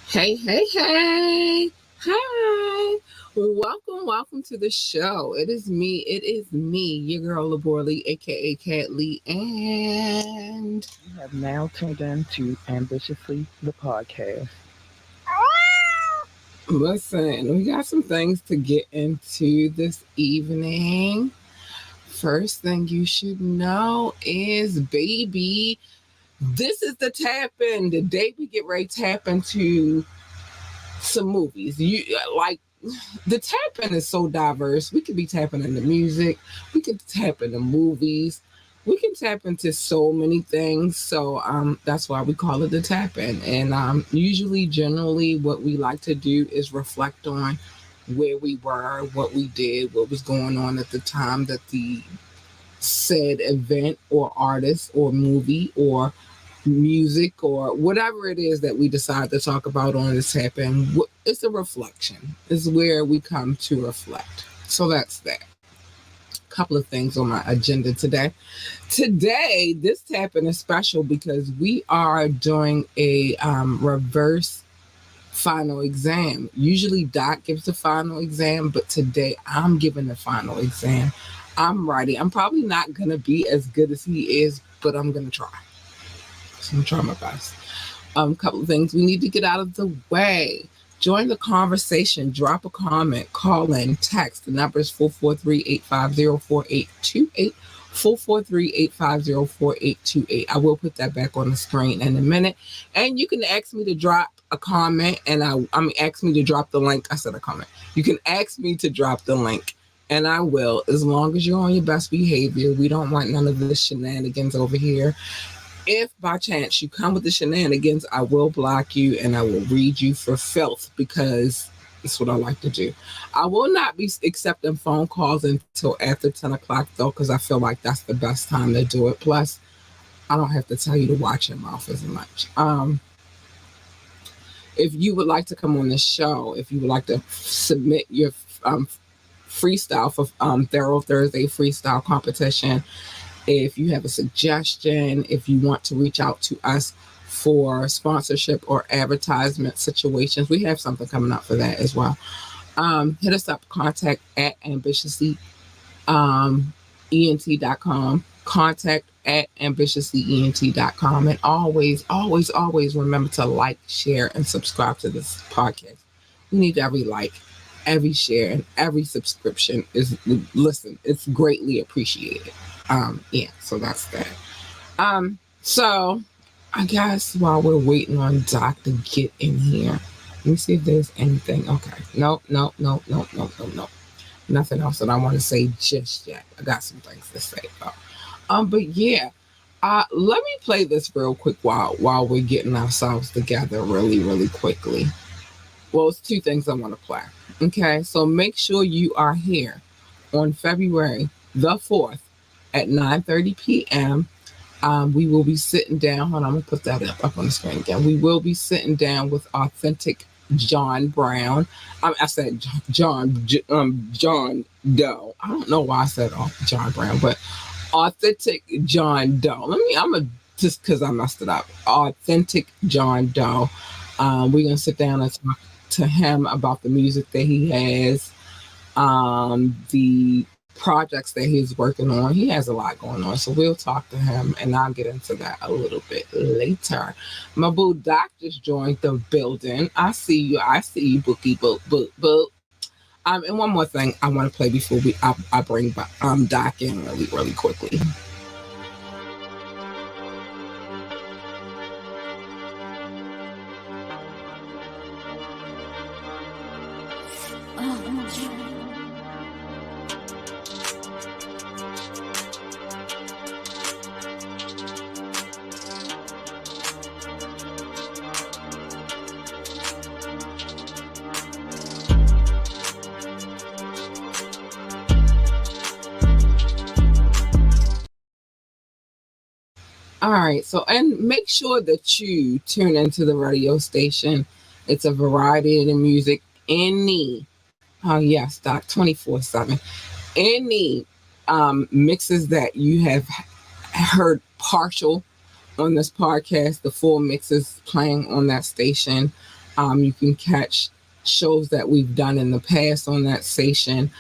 Hey. Hi. Welcome to the show. It is me, your girl Laborley, aka Cat Lee, and You have now tuned in to Ambitiously the podcast. listen, we got some things to get into this evening. First thing you should know is, baby, this is the tap in. The day we get ready to tap into some movies. The tapping is so diverse. We could be tapping into music, we could tap into movies, we can tap into so many things. So that's why we call it the tapping. And generally, what we like to do is reflect on where we were, what we did, what was going on at the time that the said event or artist or movie or music or whatever it is that we decide to talk about on this happen. It's a reflection. It's where we come to reflect. So that's that. A couple of things on my agenda today. Today, this tapping is special because we are doing a reverse final exam. Usually Doc gives the final exam, but today I'm giving the final exam. I'm writing. I'm probably not going to be as good as he is, but I'm going to try. So I'm trying my best. Couple of things we need to get out of the way. Join the conversation. Drop a comment. Call in. Text. The number is 443-850-4828. 443-850-4828. I will put that back on the screen in a minute. And you can ask me to drop a comment, and ask me to drop the link. I said a comment. You can ask me to drop the link, and I will, as long as you're on your best behavior. We don't want none of this shenanigans over here. If by chance you come with the shenanigans, I will block you and I will read you for filth, because that's what I like to do. I will not be accepting phone calls until after 10 o'clock, though, because I feel like that's the best time to do it. Plus, I don't have to tell you to watch your mouth as much. If you would like to come on the show, if you would like to submit your freestyle for Thorough Thursday freestyle competition, if you have a suggestion, if you want to reach out to us for sponsorship or advertisement situations, we have something coming up for that as well. Hit us up, contact at ambitiouslyent.com, contact at ambitiouslyent.com. And always remember to like, share, and subscribe to this podcast. We need every like, every share, and every subscription. It's greatly appreciated. So that's that. So I guess while we're waiting on Doc to get in here, let me see if there's anything. Okay. No. Nothing else that I want to say just yet. I got some things to say though. But yeah, let me play this real quick while we're getting ourselves together really quickly. Well, it's two things I want to play. Okay, so make sure you are here on February the 4th at 9:30 p.m. We will be sitting down. Hold on, I'm going to put that up on the screen again. We will be sitting down with authentic John Brown. I said John Doe. I don't know why I said John Brown, but Authentic John Doe. Just because I messed it up. Authentic John Doe. We're gonna sit down and talk to him about the music that he has, the projects that he's working on. He has a lot going on, so we'll talk to him, and I'll get into that a little bit later. My boo Doc just joined the building. I see you, Bookie, boop, boop, boop. And one more thing I want to play before I bring Doc in really quickly. All right, so and make sure that you tune into the radio station. It's a variety of the music. Oh yes, Doc, 24/7. Any mixes that you have heard partial on this podcast, the full mixes playing on that station. You can catch shows that we've done in the past on that station.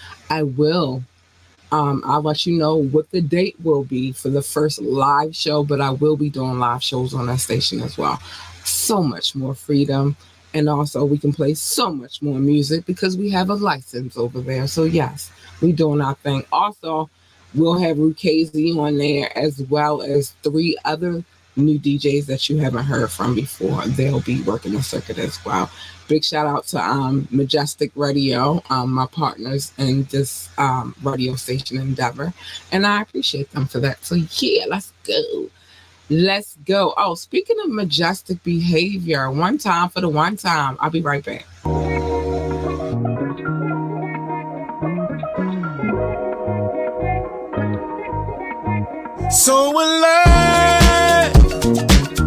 I'll let you know what the date will be for the first live show, but I will be doing live shows on that station as well. So much more freedom. And also we can play so much more music because we have a license over there. So yes, we doing our thing. Also, we'll have Rukazi on there as well as 3 other new DJs that you haven't heard from before. They'll be working the circuit as well. Big shout out to Majestic Radio, my partners in this radio station endeavor. And I appreciate them for that. So yeah, let's go. Let's go. Oh, speaking of majestic behavior, one time for the one time. I'll be right back. So alive.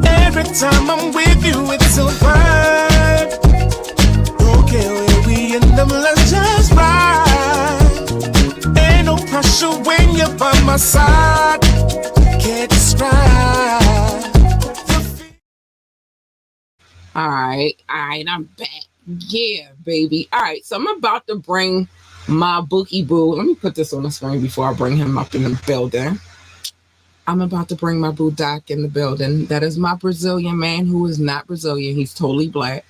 Every time I'm with you, it's a vibe. Okay, where we end up, let's just ride. Ain't no pressure when you're by my side. Can't describe. All right, I'm back. Yeah, baby. All right, so I'm about to bring my Bookie Boo. Let me put this on the screen before I bring him up in the building. I'm about to bring my boo Doc in the building. That is my Brazilian man who is not Brazilian. He's totally black.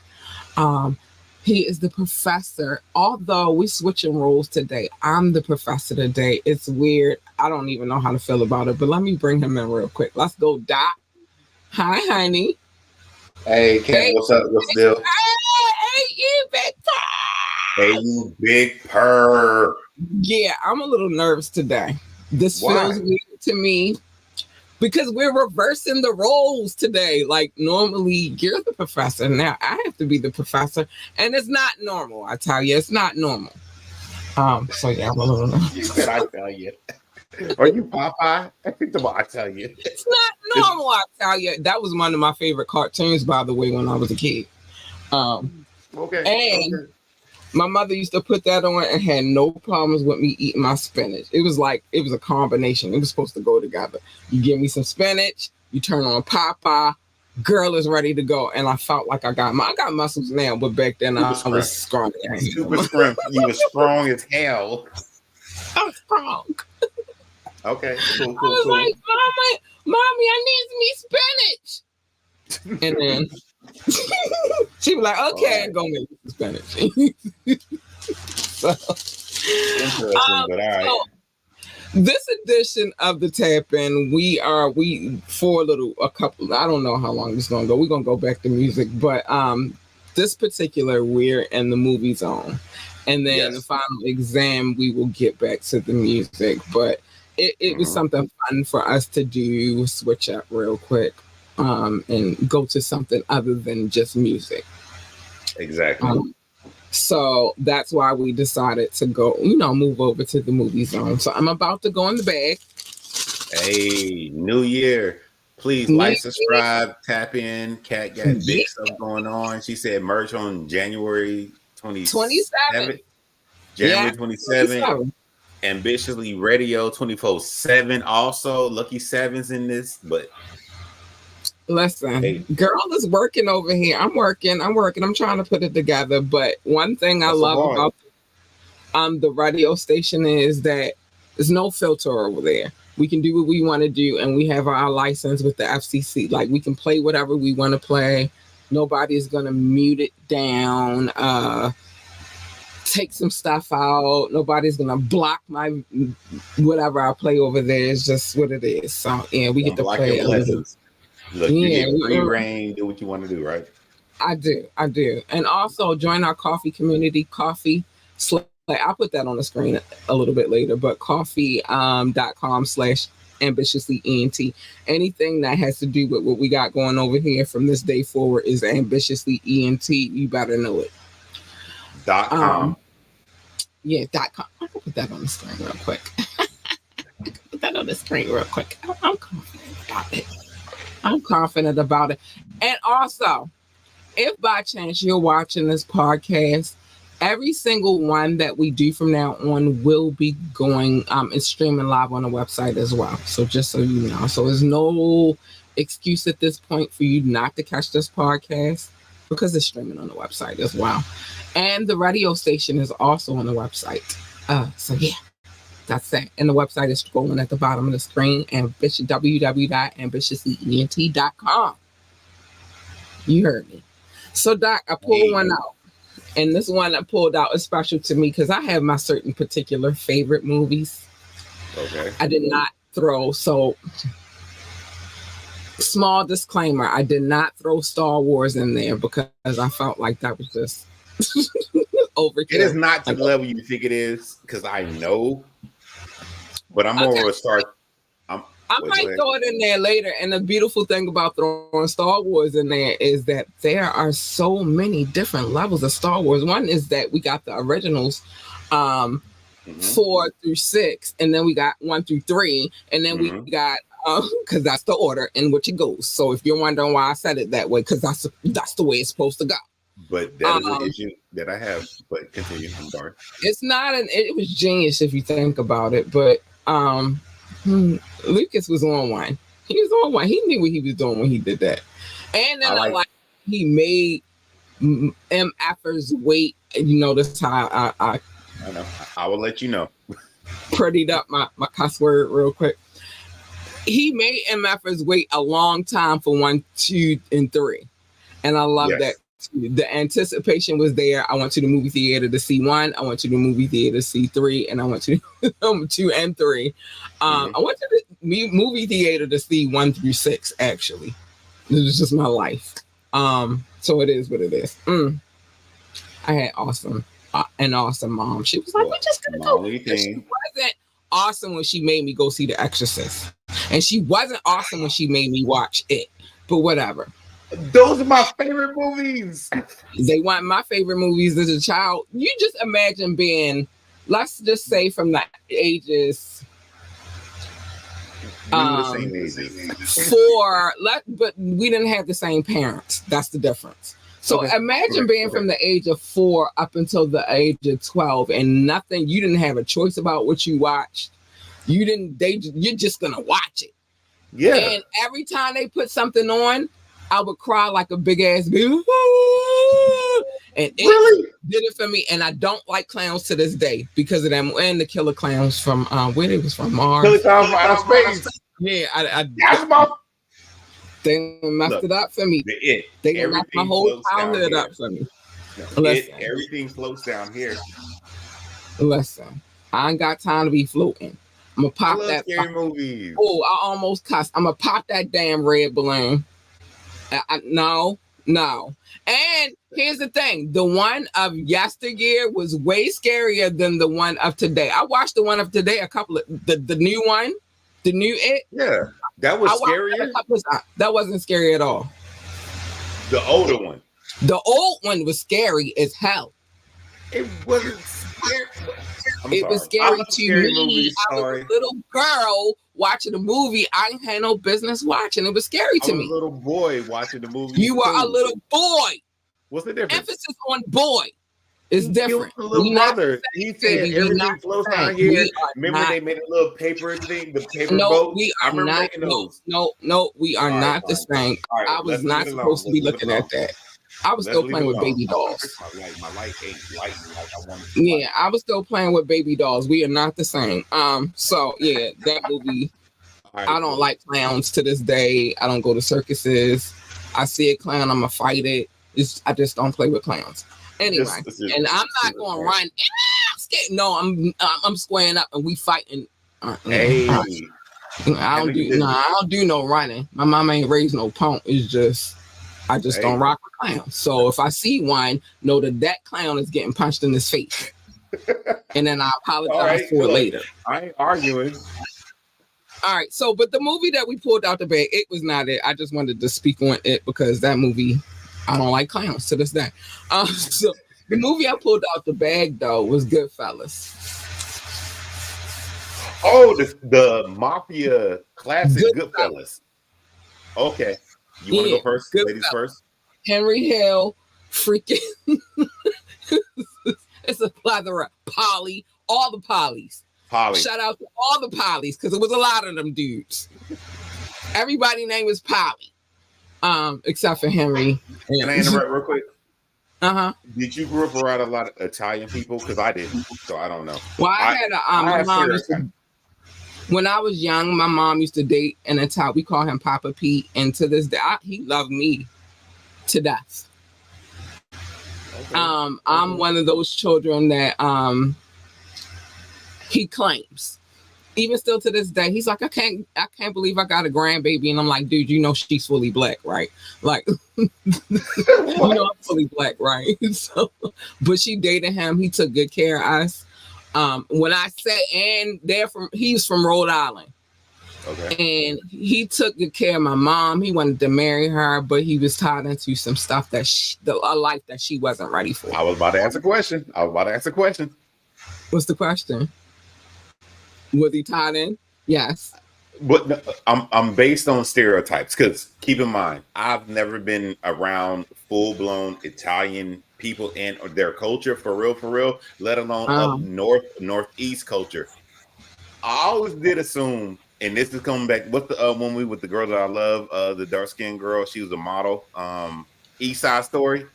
He is the professor. Although we're switching roles today, I'm the professor today. It's weird. I don't even know how to feel about it, but let me bring him in real quick. Let's go, Doc. Hi, honey. Hey, Ken, hey, what's up? What's the deal? Hey, you big purr. Hey, you big purr. Yeah, I'm a little nervous today. This feels weird to me because we're reversing the roles today. Like normally you're the professor. Now I have to be the professor. And it's not normal, I tell you. It's not normal. So yeah, I'm a little nervous. You said I tell you. Are you Popeye? I tell you. It's not normal, I tell you. That was one of my favorite cartoons, by the way, when I was a kid. Okay. And my mother used to put that on and had no problems with me eating my spinach. It was a combination. It was supposed to go together. You give me some spinach, you turn on Popeye, girl is ready to go. And I felt like I got muscles now, but back then I was strong. Super strong. You were strong as hell. I'm strong. Okay, cool. I was like, Mommy, I need some spinach. And then she was like, okay, I'm going to make some spinach. So, interesting, but all right. So this edition of the Tap In, a couple, I don't know how long this is going to go. We're going to go back to music, but this particular, we're in the movie zone. And then the final exam, we will get back to the music. But it was something fun for us to do, switch up real quick, and go to something other than just music. Exactly. So that's why we decided to go, move over to the movie zone. So I'm about to go in the bag. Hey, New Year. Please like, subscribe, tap in. Kat got big stuff going on. She said merch on January 27th. January 27th. Ambitiously Radio 24/7. Also, Lucky Seven's in this, but Listen, hey, girl is working over here. I'm working. I'm trying to put it together. But one thing I love about the radio station is that there's no filter over there. We can do what we want to do, and we have our license with the FCC. Like, we can play whatever we want to play. Nobody's gonna mute it down, take some stuff out. Nobody's gonna block my whatever I play over there. It's just what it is. So yeah, we get to play. Look, you get free reign, do what you want to do, right? I do. And also join our coffee community, Coffee. I'll put that on the screen a little bit later, but coffee.com/ambitiously-ENT. Anything that has to do with what we got going over here from this day forward is ambitiously ENT. You better know it. .com. Yeah, .com. I can put that on the screen real quick. I'm confident about it. And also, if by chance you're watching this podcast, every single one that we do from now on will be going and streaming live on the website as well. So just so you know. So there's no excuse at this point for you not to catch this podcast because it's streaming on the website as well. And the radio station is also on the website. So yeah. That's it. And the website is scrolling at the bottom of the screen, www.ambitiouslyent.com. You heard me. So, Doc, I pulled one out. And this one I pulled out is special to me because I have my certain particular favorite movies. Okay. I did not throw, so small disclaimer, I did not throw Star Wars in there because I felt like that was just overkill. It is not to the level you think it is, because I know. But I'm more of a Star. I might throw it in there later. And the beautiful thing about throwing Star Wars in there is that there are so many different levels of Star Wars. One is that we got the originals 4 through 6, and then we got 1 through 3, and then we got because that's the order in which it goes. So if you're wondering why I said it that way, because that's the way it's supposed to go. But that is an issue that I have. But continue. I'm sorry. It's not it was genius if you think about it, but Lucas was on one. He was on one. He knew what he was doing when he did that. And then I like he made MFers wait. You notice how I know. I will let you know. Prettied up my cuss word real quick. He made MFers wait a long time for 1, 2, and 3. And I love that. The anticipation was there. I went to the movie theater to see 1. I went to the movie theater to see 3, and I went to 2 and 3. I went to the movie theater to see 1 through 6. Actually, this is just my life. So it is what it is. I had an awesome mom. She was like, "We're just gonna go." She wasn't awesome when she made me go see The Exorcist, and she wasn't awesome when she made me watch it. But whatever. Those are my favorite movies. They weren't my favorite movies as a child. You just imagine being, let's just say, from the ages 4. But we didn't have the same parents. That's the difference. So imagine being from the age of 4 up until the age of 12, and nothing. You didn't have a choice about what you watched. You're just gonna watch it. Yeah. And every time they put something on, I would cry like a big ass baby. And it did it for me. And I don't like clowns to this day because of them. And the killer clowns from where they was from, Mars. Killer clowns from outer space. Yeah, they messed it up for me. They messed my whole childhood up for me. Everything floats down here. Listen, I ain't got time to be floating. I'm gonna pop that. Scary movies. Oh, I almost cussed. I'm gonna pop that damn red balloon. No. And here's the thing. The one of yesteryear was way scarier than the one of today. I watched the one of today, the new one, the new It. Yeah, that was scarier. That wasn't scary at all. The older one. The old one was scary as hell. It wasn't scary. It was scary to me. I was a little girl watching a movie I didn't have no business watching. It was scary to me. I was a little boy watching the movie. You were a little boy. What's the difference? Emphasis on boy. It's He different. killed the little We not brother. He said baby. We everything not flows the same. down here. We are Remember not. they made a little paper thing, the paper No, boat? we I are remember not. making No, those. no, we are All right, not the fine. same. All right, I was let's leave not it supposed alone. to be Let's leave it looking alone. at that. I was Let's still leave playing it with alone. baby I'm gonna dolls. fix my light. My light ain't lighting like I wanted to. Yeah, I was still playing with baby dolls. We are not the same. So yeah, that movie. All right, I don't cool. like clowns to this day. I don't go to circuses. I see a clown, I'm gonna fight it. I just don't play with clowns. Anyway, and I'm not gonna run. I'm scared. No, I'm squaring up and we fighting. Hey, I don't do no running. My mama ain't raised no punk. It's just I just don't rock with clowns. So if I see one, know that clown is getting punched in his face, and then I apologize for it later. I ain't arguing. All right. So, but the movie that we pulled out the bag, it was not it. I just wanted to speak on it because that movie, I don't like clowns to this day. So the movie I pulled out the bag though was Goodfellas. Oh, the mafia classic Goodfellas. Okay. You want to go first? Ladies first? Henry Hill, freaking. It's a plethora. Polly, all the Pollys. Polly. Shout out to all the Pollys because it was a lot of them dudes. Everybody's name was Polly, except for Henry. Can I interrupt real quick? Did you grow up around a lot of Italian people? Because I didn't, so I don't know. Well, I had my mom used to, when I was young, my mom used to date an Italian. We call him Papa Pete, and to this day, he loved me to death. Okay. I'm one of those children that he claims. Even still to this day, he's like, I can't believe I got a grandbaby. And I'm like, dude, you know she's fully black, right? Like, you know I'm fully black, right? So, but she dated him. He took good care of us. When I said, and he's from Rhode Island. Okay. And he took good care of my mom. He wanted to marry her, but he was tied into some stuff that a life that she wasn't ready for. I was about to ask a question. What's the question? Was he tied in? Yes. But no, I'm based on stereotypes because keep in mind, I've never been around full-blown Italian people and their culture for real, let alone up northeast culture. I always did assume, and this is coming back. What's the one we with the girl that I love? The dark-skinned girl. She was a model. East Side Story.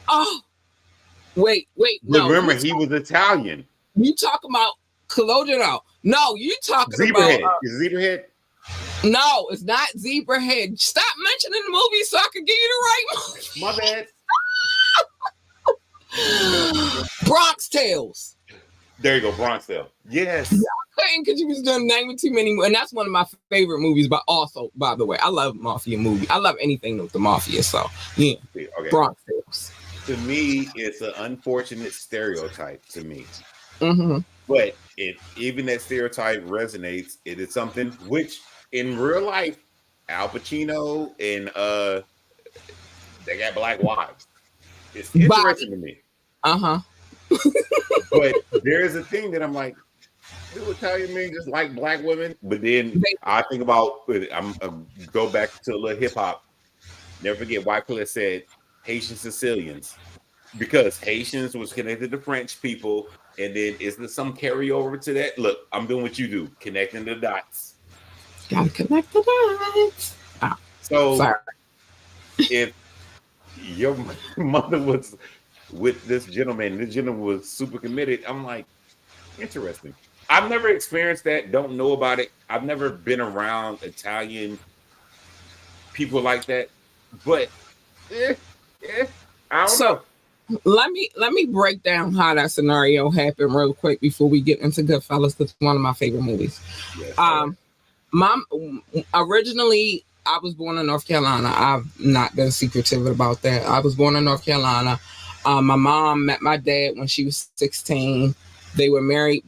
Oh, wait. No, remember he was Italian. You talking about Colodero? No, you talking Zebrahead. about Is Zebrahead? No, it's not Zebrahead. Stop mentioning the movie so I can give you the right movie. My bad. Bronx Tales. There you go, Bronx Tales. Yes. Yeah, I couldn't because you was doing naming too many, and that's one of my favorite movies. But also, by the way, I love mafia movies. I love anything with the mafia. So yeah, okay. Bronx Tales. To me, it's an unfortunate stereotype. To me. Mm-hmm. But even that stereotype resonates. It is something which, in real life, Al Pacino and they got black wives. It's interesting to me. But there is a thing that I'm like, do Italian men just like black women? But then I think about, go back to a little hip hop. Never forget, Wycliffe said Haitian Sicilians because Haitians was connected to French people. And then is there some carryover to that? Look, I'm doing what you do, connecting the dots. Gotta connect the dots. Oh, so sorry. If your mother was with this gentleman was super committed, I'm like, interesting. I've never experienced that, don't know about it. I've never been around Italian people like that. But I don't know. Let me break down how that scenario happened real quick before we get into Goodfellas. That's one of my favorite movies. Yes, originally I was born in North Carolina. I've not been secretive about that. I was born in North Carolina. My mom met my dad when she was 16. They were married.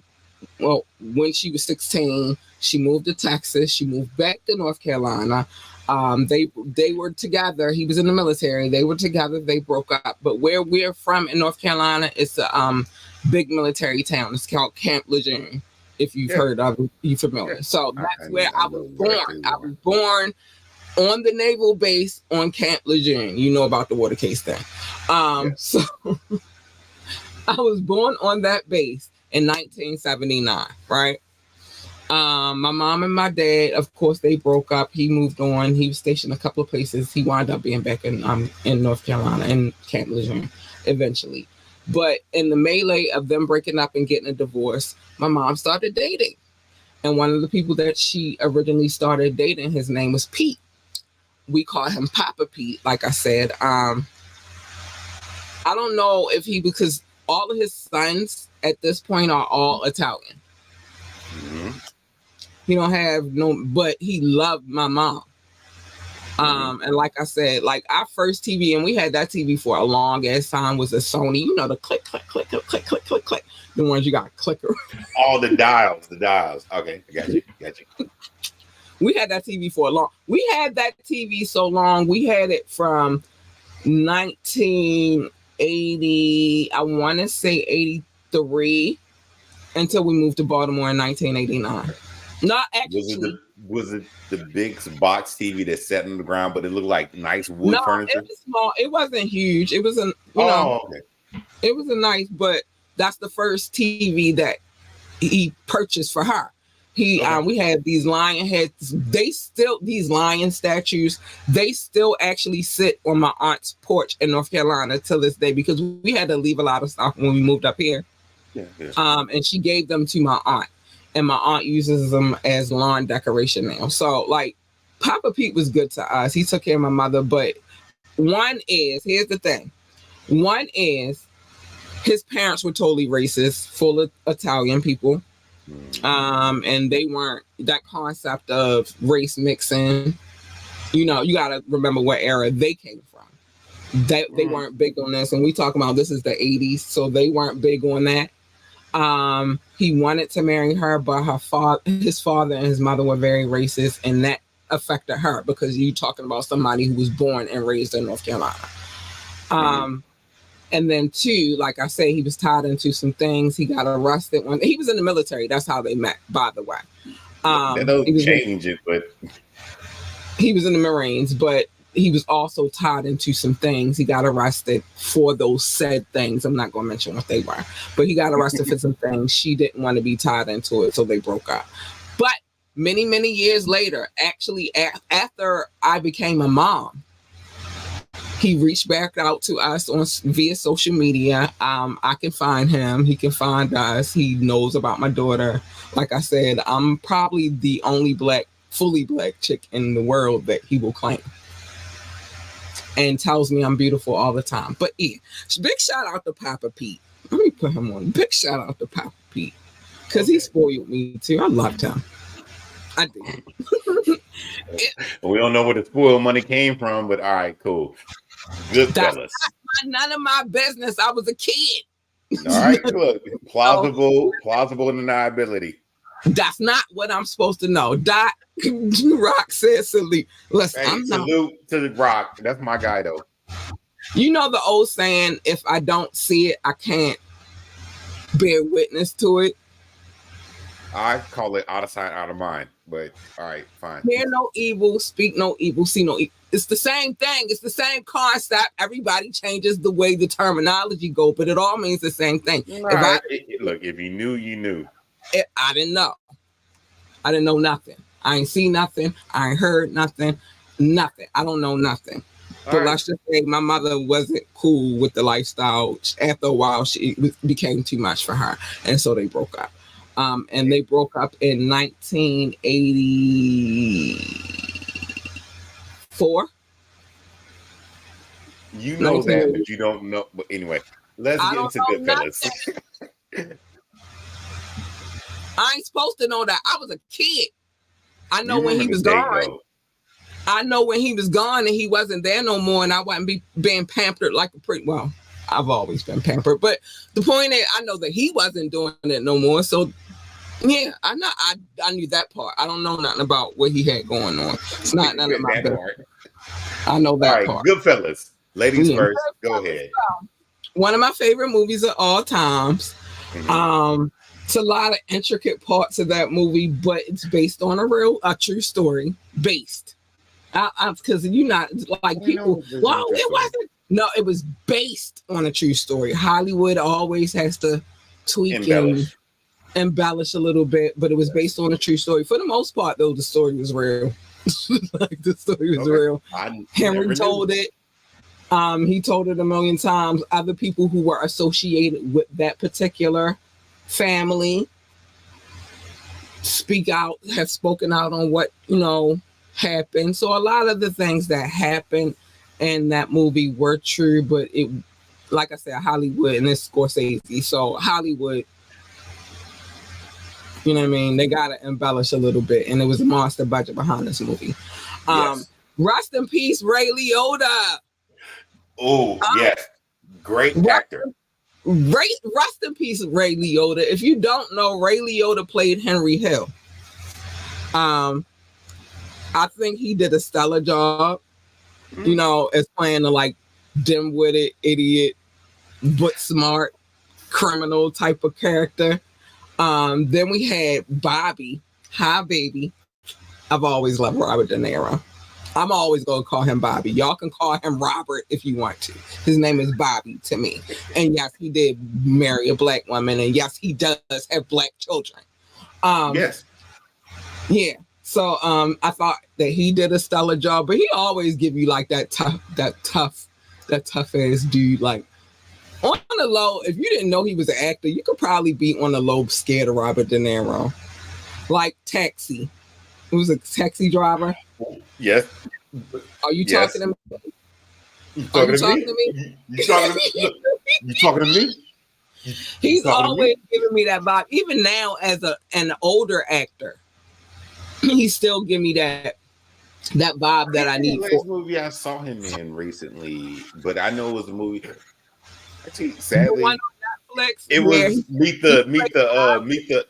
Well, when she was 16, she moved to Texas. She moved back to North Carolina. They were together. He was in the military. They were together. They broke up. But where we're from in North Carolina, it's a big military town. It's called Camp Lejeune. If you've heard of it, you're familiar. So that's where I was born. I was born on the naval base on Camp Lejeune. You know about the water case thing. So I was born on that base in 1979, right? My mom and my dad, of course, they broke up. He moved on. He was stationed a couple of places. He wound up being back in North Carolina, in Camp Lejeune, eventually. But in the melee of them breaking up and getting a divorce, my mom started dating. And one of the people that she originally started dating, his name was Pete. We call him Papa Pete, like I said. I don't know if because all of his sons at this point are all Italian. Mm-hmm. He don't have but he loved my mom. And like I said, like our first TV, and we had that TV for a long ass time, was a Sony, you know, the click, click, click, click, click, click, click, click. The ones you got clicker. All the dials. Okay, I got you. We had that TV for a long. We had that TV so long. We had it from 1980, I want to say 83, until we moved to Baltimore in 1989. Not actually. Was it the big box TV that sat on the ground, but it looked like nice wood furniture? It was small. It wasn't huge. It was it was a nice, but that's the first TV that he purchased for her. We had these lion heads. These lion statues, they still actually sit on my aunt's porch in North Carolina till this day, because we had to leave a lot of stuff when we moved up here. Yeah. And she gave them to my aunt. And my aunt uses them as lawn decoration now. So, like, Papa Pete was good to us. He took care of my mother. But here's the thing. One is, his parents were totally racist, full of Italian people. And they weren't, that concept of race mixing, you know, you got to remember what era they came from. They weren't big on this. And we talk about this is the 80s. So they weren't big on that. He wanted to marry her, but his father and his mother were very racist, and that affected her, because you're talking about somebody who was born and raised in North Carolina. And then two, like I say, he was tied into some things. He got arrested when he was in the military. That's how they met, by the way. That doesn't change it, but he was in the Marines, but he was also tied into some things. He got arrested for those said things. I'm not going to mention what they were, but he got arrested for some things. She didn't want to be tied into it, so they broke up. But many, many years later, actually, after I became a mom, he reached back out to us via social media. I can find him. He can find us. He knows about my daughter. Like I said, I'm probably the only fully black chick in the world that he will claim. And tells me I'm beautiful all the time. But yeah, big shout out to Papa Pete. Let me put him on. Big shout out to Papa Pete. Because he spoiled me too. I loved him. I did. We don't know where the spoiled money came from, but all right, cool. Good fellas. None of my business. I was a kid. All right, look. Plausible deniability. That's not what I'm supposed to know. Rock says salute. Listen, hey, salute to the Rock. That's my guy, though. You know the old saying, if I don't see it, I can't bear witness to it. I call it out of sight, out of mind. But all right, fine. Hear no evil, speak no evil, see no evil. It's the same thing. It's the same concept. Everybody changes the way the terminology go, but it all means the same thing. Right. Look, if you knew, you knew. I didn't know. I didn't know nothing. I ain't seen nothing. I ain't heard nothing. Nothing. I don't know nothing. But let's just say my mother wasn't cool with the lifestyle. After a while, it became too much for her. And so they broke up. And they broke up in 1984. You know that, but you don't know. But anyway, let's get into Goodfellas. I ain't supposed to know that. I was a kid. I know when he was gone. I know when he was gone and he wasn't there no more, and I wasn't being pampered like a pretty. Well, I've always been pampered, but the point is, I know that he wasn't doing it no more. So, yeah, I knew that part. I don't know nothing about what he had going on. It's not none of my business. I know that part. Goodfellas. Ladies first. Go ahead. One of my favorite movies of all times. Mm-hmm. It's a lot of intricate parts of that movie, but it's based on a true story. Because you're not like people. Well, it wasn't. No, it was based on a true story. Hollywood always has to tweak and embellish a little bit, but it was based on a true story. For the most part, though, the story was real. Like the story was real. Henry told it. He told it a million times. Other people who were associated with that particular family have spoken out on what, happened. So a lot of the things that happened in that movie were true, but it, like I said, Hollywood, and it's Scorsese. So Hollywood, you know what I mean? They got to embellish a little bit. And it was a monster budget behind this movie. Yes. Rest in peace, Ray Liotta. Oh, yes. Great actor. Rest in peace, Ray Liotta. If you don't know, Ray Liotta played Henry Hill. I think he did a stellar job, as playing the dim-witted idiot, but smart criminal type of character. Then we had Bobby. Hi, baby. I've always loved Robert De Niro. I'm always going to call him Bobby. Y'all can call him Robert if you want to. His name is Bobby to me. And yes, he did marry a black woman. And yes, he does have black children. Yes. Yeah. So I thought that he did a stellar job, but he always give you that tough ass dude. Like on the low, if you didn't know he was an actor, you could probably be on the low scared of Robert De Niro. Like Taxi. It was a taxi driver. Yes. Are you talking to me? You talking to me? You talking to me? He's always giving me that vibe. Even now, as an older actor, he still give me that vibe that I need. The last movie I saw him in recently, but I know it was a movie. Actually, sadly, the one on Netflix. It was Meet the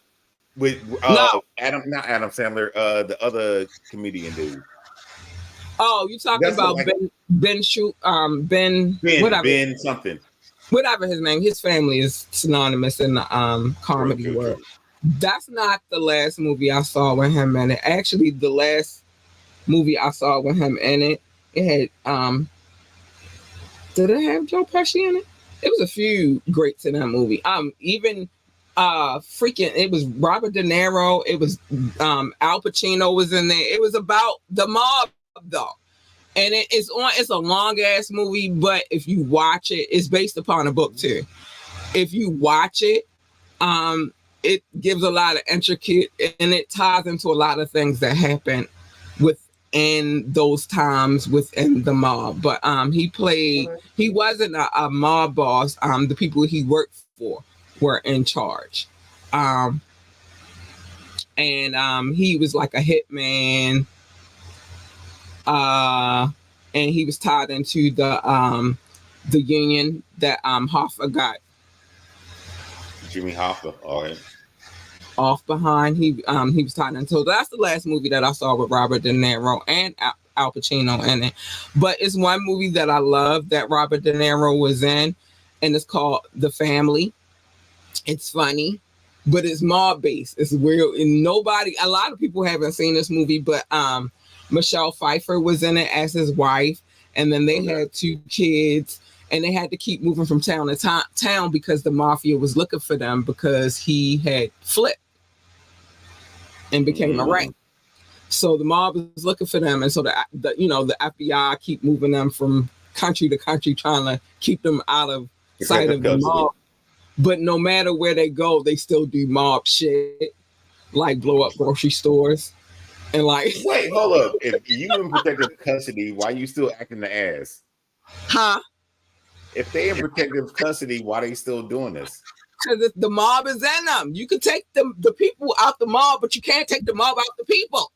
with not Adam Sandler, the other comedian dude. Oh, you talking about Ben something. Whatever his name. His family is synonymous in the comedy world. That's not the last movie I saw with him in it. Actually, the last movie I saw with him in it had did it have Joe Pesci in it? It was a few greats in that movie. It was Robert De Niro. It was Al Pacino was in there. It was about the mob though, and it's a long ass movie. But if you watch it, it's based upon a book too. If you watch it, it gives a lot of intricate, and it ties into a lot of things that happen within those times within the mob. But he wasn't a mob boss. The people he worked for were in charge. And he was like a hitman. And he was tied into the union that Hoffa got. Jimmy Hoffa, all right. Off behind. He was tied into. So that's the last movie that I saw with Robert De Niro and Al Pacino in it. But it's one movie that I love that Robert De Niro was in, and it's called The Family. It's funny, but it's mob based. It's real, and a lot of people haven't seen this movie, but Michelle Pfeiffer was in it as his wife, and then they had 2 kids, and they had to keep moving from town to town because the mafia was looking for them because he had flipped and became a rat. So the mob was looking for them, and so the FBI keep moving them from country to country, trying to keep them out of sight of the mob. But no matter where they go, they still do mob shit, like blow up grocery stores. And wait, hold up. If you in protective custody, why you still acting the ass? Huh? If they in protective custody, why they still doing this? Because the mob is in them. You can take the people out the mob, but you can't take the mob out the people.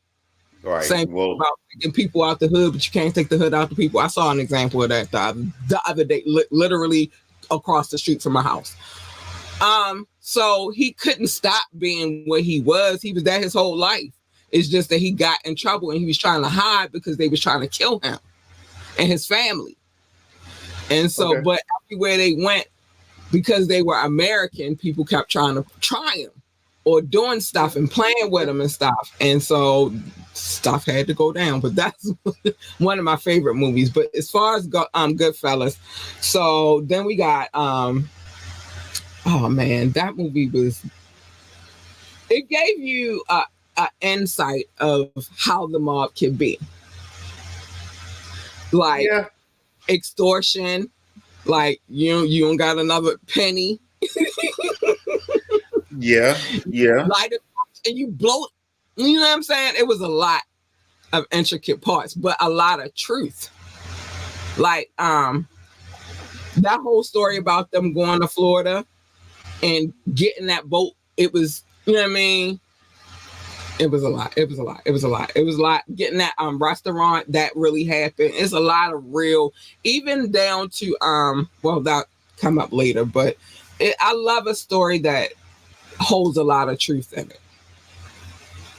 All right. Same about taking people out the hood, but you can't take the hood out the people. I saw an example of that the other day, literally across the street from my house. So he couldn't stop being what he was. He was that his whole life. It's just that he got in trouble and he was trying to hide because they was trying to kill him and his family. And so, but everywhere they went, because they were American, people kept trying to try him or doing stuff and playing with them and stuff. And so stuff had to go down. But that's one of my favorite movies. But as far as Goodfellas, so then we got oh man, that movie was, it gave you a insight of how the mob can be. Like extortion, like you don't got another penny. Yeah. Light it and you blow it. You know what I'm saying? It was a lot of intricate parts, but a lot of truth. Like that whole story about them going to Florida and getting that boat, it was, you know what I mean? It was a lot. It was a lot. Getting that restaurant, that really happened. It's a lot of real, even down to well, that come up later, but I love a story that holds a lot of truth in it.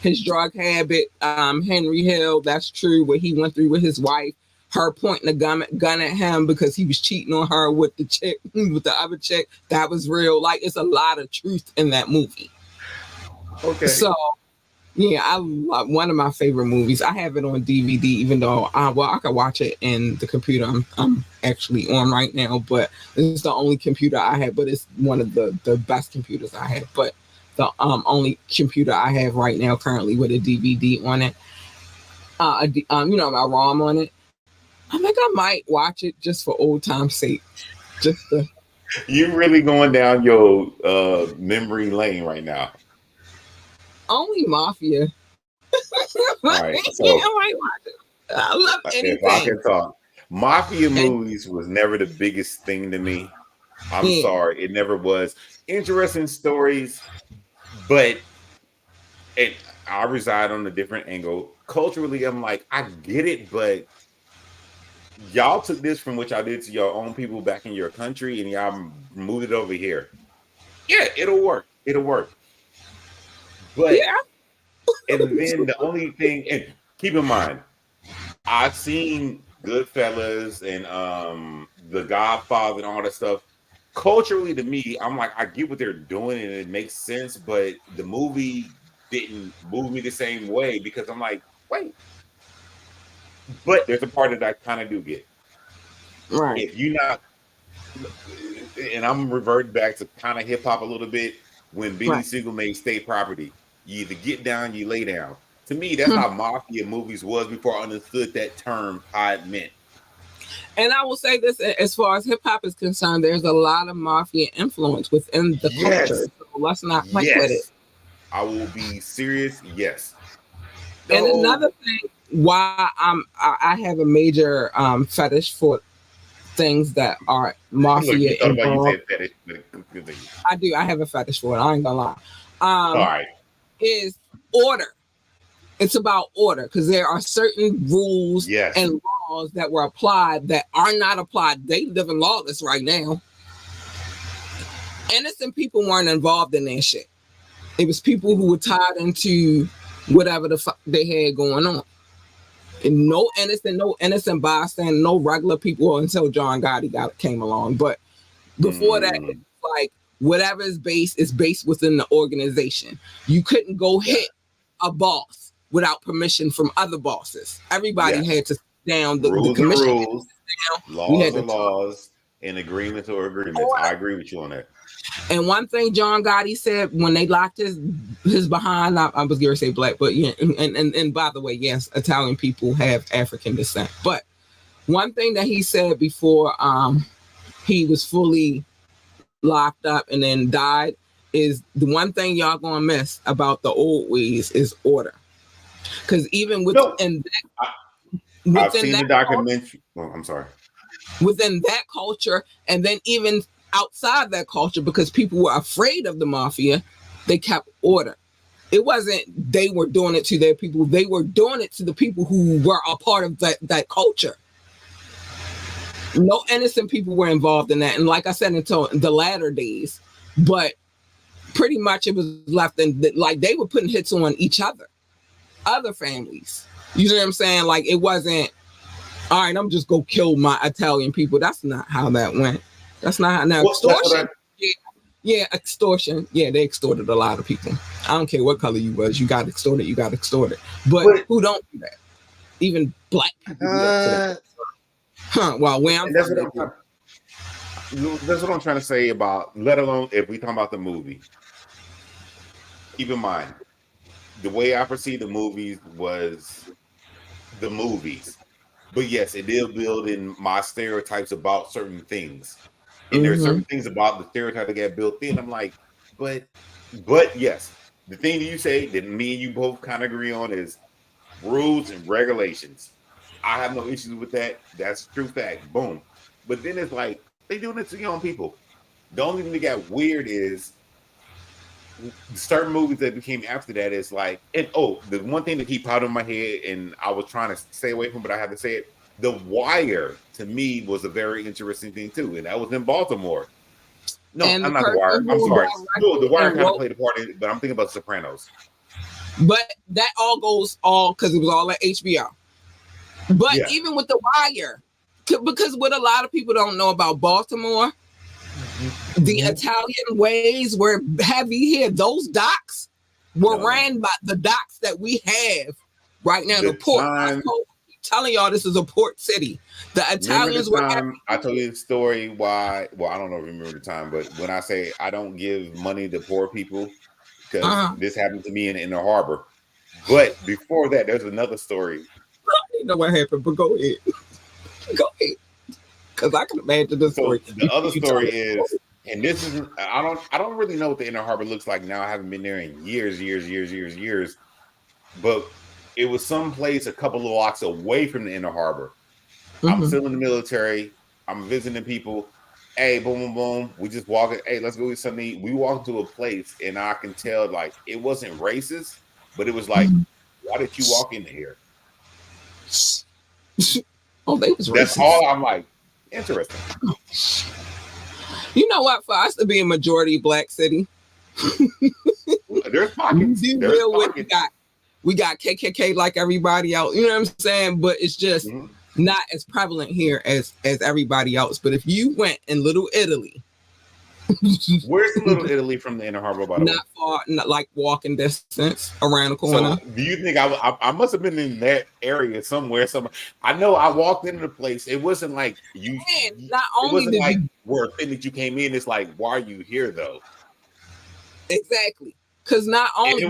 His drug habit, Henry Hill, that's true. What he went through with his wife, her pointing a gun at him because he was cheating on her with the chick, with the other chick, that was real. Like, it's a lot of truth in that movie. Okay. So, yeah, I love one of my favorite movies. I have it on DVD, even though I can watch it in the computer I'm actually on right now, but it's the only computer I have, but it's one of the best computers I have. But the only computer I have right now currently with a DVD on it, my ROM on it. I think I might watch it just for old time's sake. You really going down your memory lane right now. Only Mafia. Right, so, I might watch it. I love anything. If I can talk, Mafia movies was never the biggest thing to me. I'm sorry, it never was. Interesting stories, but I reside on a different angle. Culturally, I'm like, I get it, but y'all took this from what y'all did to your own people back in your country, and y'all moved it over here. Yeah, it'll work. But and then the only thing, and keep in mind, I've seen Goodfellas and The Godfather and all that stuff. Culturally, to me, I'm like, I get what they're doing and it makes sense, but the movie didn't move me the same way because I'm like, wait. But there's a part that I kind of do get. Right. If you not, and I'm reverting back to kind of hip hop a little bit, when Beanie Siegel made State Property, you either get down, you lay down. To me, that's how mafia movies was before I understood that term, how it meant. And I will say this, as far as hip hop is concerned, there's a lot of mafia influence within the culture. So let's not play with it. I will be serious. Yes. And another thing, why I have a major fetish for things that are mafia involved. I do. I have a fetish for it. I ain't gonna lie. All right. Is order. It's about order because there are certain rules and laws that were applied that are not applied. They live in lawless right now. Innocent people weren't involved in that shit. It was people who were tied into whatever the fuck they had going on. And no innocent bystander, no regular people until John Gotti came along. But before that, it's like whatever is based within the organization. You couldn't go hit a boss without permission from other bosses. Everybody had to down the commission. Rules, laws are laws, and agreements are agreements. I agree with you on that. And one thing John Gotti said when they locked his behind, I was going to say black, but yeah, and by the way, yes, Italian people have African descent. But one thing that he said before he was fully locked up and then died is the one thing y'all gonna miss about the old ways is order. Because even within I've seen the documentary. I'm sorry. Within that culture, and then even outside that culture, because people were afraid of the mafia, they kept order. It wasn't they were doing it to their people; they were doing it to the people who were a part of that culture. No innocent people were involved in that, and like I said, until the latter days, but pretty much it was left in like they were putting hits on each other families. You know what I'm saying? Like it wasn't, all right, I'm just go kill my Italian people. That's not how that went. That's not how. Now extortion, Yeah, extortion. Yeah, they extorted a lot of people. I don't care what color you was. You got extorted. You got extorted. But who don't do that? Even black people do that today. Well, where I'm from, that's what I'm trying to say about, let alone if we talk about the movie. Keep in mind, the way I perceived the movies was the movies. But yes, it did build in my stereotypes about certain things. And there's certain things about the stereotype that get built in. I'm like, but yes, the thing that you say that me and you both kind of agree on is rules and regulations. I have no issues with that. That's true fact. Boom. But then it's like, they doing it to young people. The only thing that got weird is certain movies that became after that is like, and the one thing that keep out of my head, and I was trying to stay away from, but I have to say it. The Wire to me was a very interesting thing too, and that was in Baltimore. No, I'm not The Wire. I'm sorry. No, The Wire kind of played a part in it, but I'm thinking about Sopranos. But that all goes because it was all at HBO. But even with The Wire, because what a lot of people don't know about Baltimore, the Italian ways were heavy here. Those docks were ran by the docks that we have right now. The port. I'm telling y'all, this is a port city. The Italians were heavy. I told you the story why. Well, I don't know if you remember the time, but when I say I don't give money to poor people, because this happened to me in Inner Harbor. But before that, there's another story. I don't know what happened, but go ahead. Go ahead. Because I can imagine the story. The other story is, and this is, I don't really know what the Inner Harbor looks like now. I haven't been there in years. But it was someplace a couple of blocks away from the Inner Harbor. I'm still in the military. I'm visiting people. Hey, boom, boom, boom. We just walk it. Hey, let's go eat something to eat. We walked to a place, and I can tell, like, it wasn't racist, but it was like, why did you walk into here? They was racist. That's all. I'm like, interesting. You know what? For us to be a majority black city, there's pockets. We got KKK like everybody else. You know what I'm saying? But it's just not as prevalent here as everybody else. But if you went in Little Italy, where's Little Italy from the Inner Harbor? By the way, not far, not like walking distance around the corner. So, do you think I must have been in that area somewhere? I know I walked into the place. It wasn't like you. Not only it wasn't word thing that you came in. It's like, why are you here though? Exactly, because not only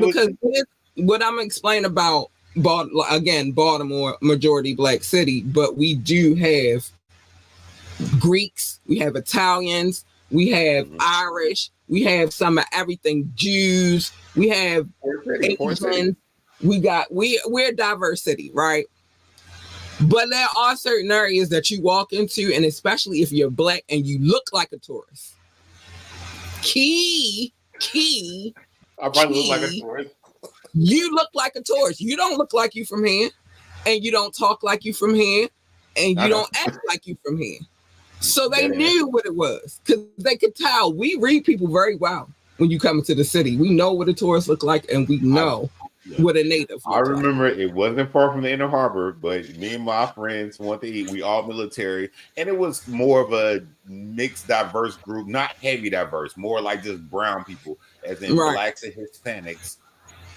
what I'm explaining about Baltimore, majority black city, but we do have Greeks, we have Italians, we have Irish, we have some of everything, Jews, we have Asians. We're a diverse city, right? But there are certain areas that you walk into, and especially if you're black and you look like a tourist. I probably look like a tourist. You look like a tourist. You don't look like you from here, and you don't talk like you from here, and you don't act like you from here. So they knew what it was because they could tell. We read people very well when you come into the city. We know what a tourist look like, and we know what a native. I remember it wasn't far from the Inner Harbor, but me and my friends went to eat. We all military, and it was more of a mixed, diverse group, not heavy diverse, more like just brown people, as in blacks and Hispanics.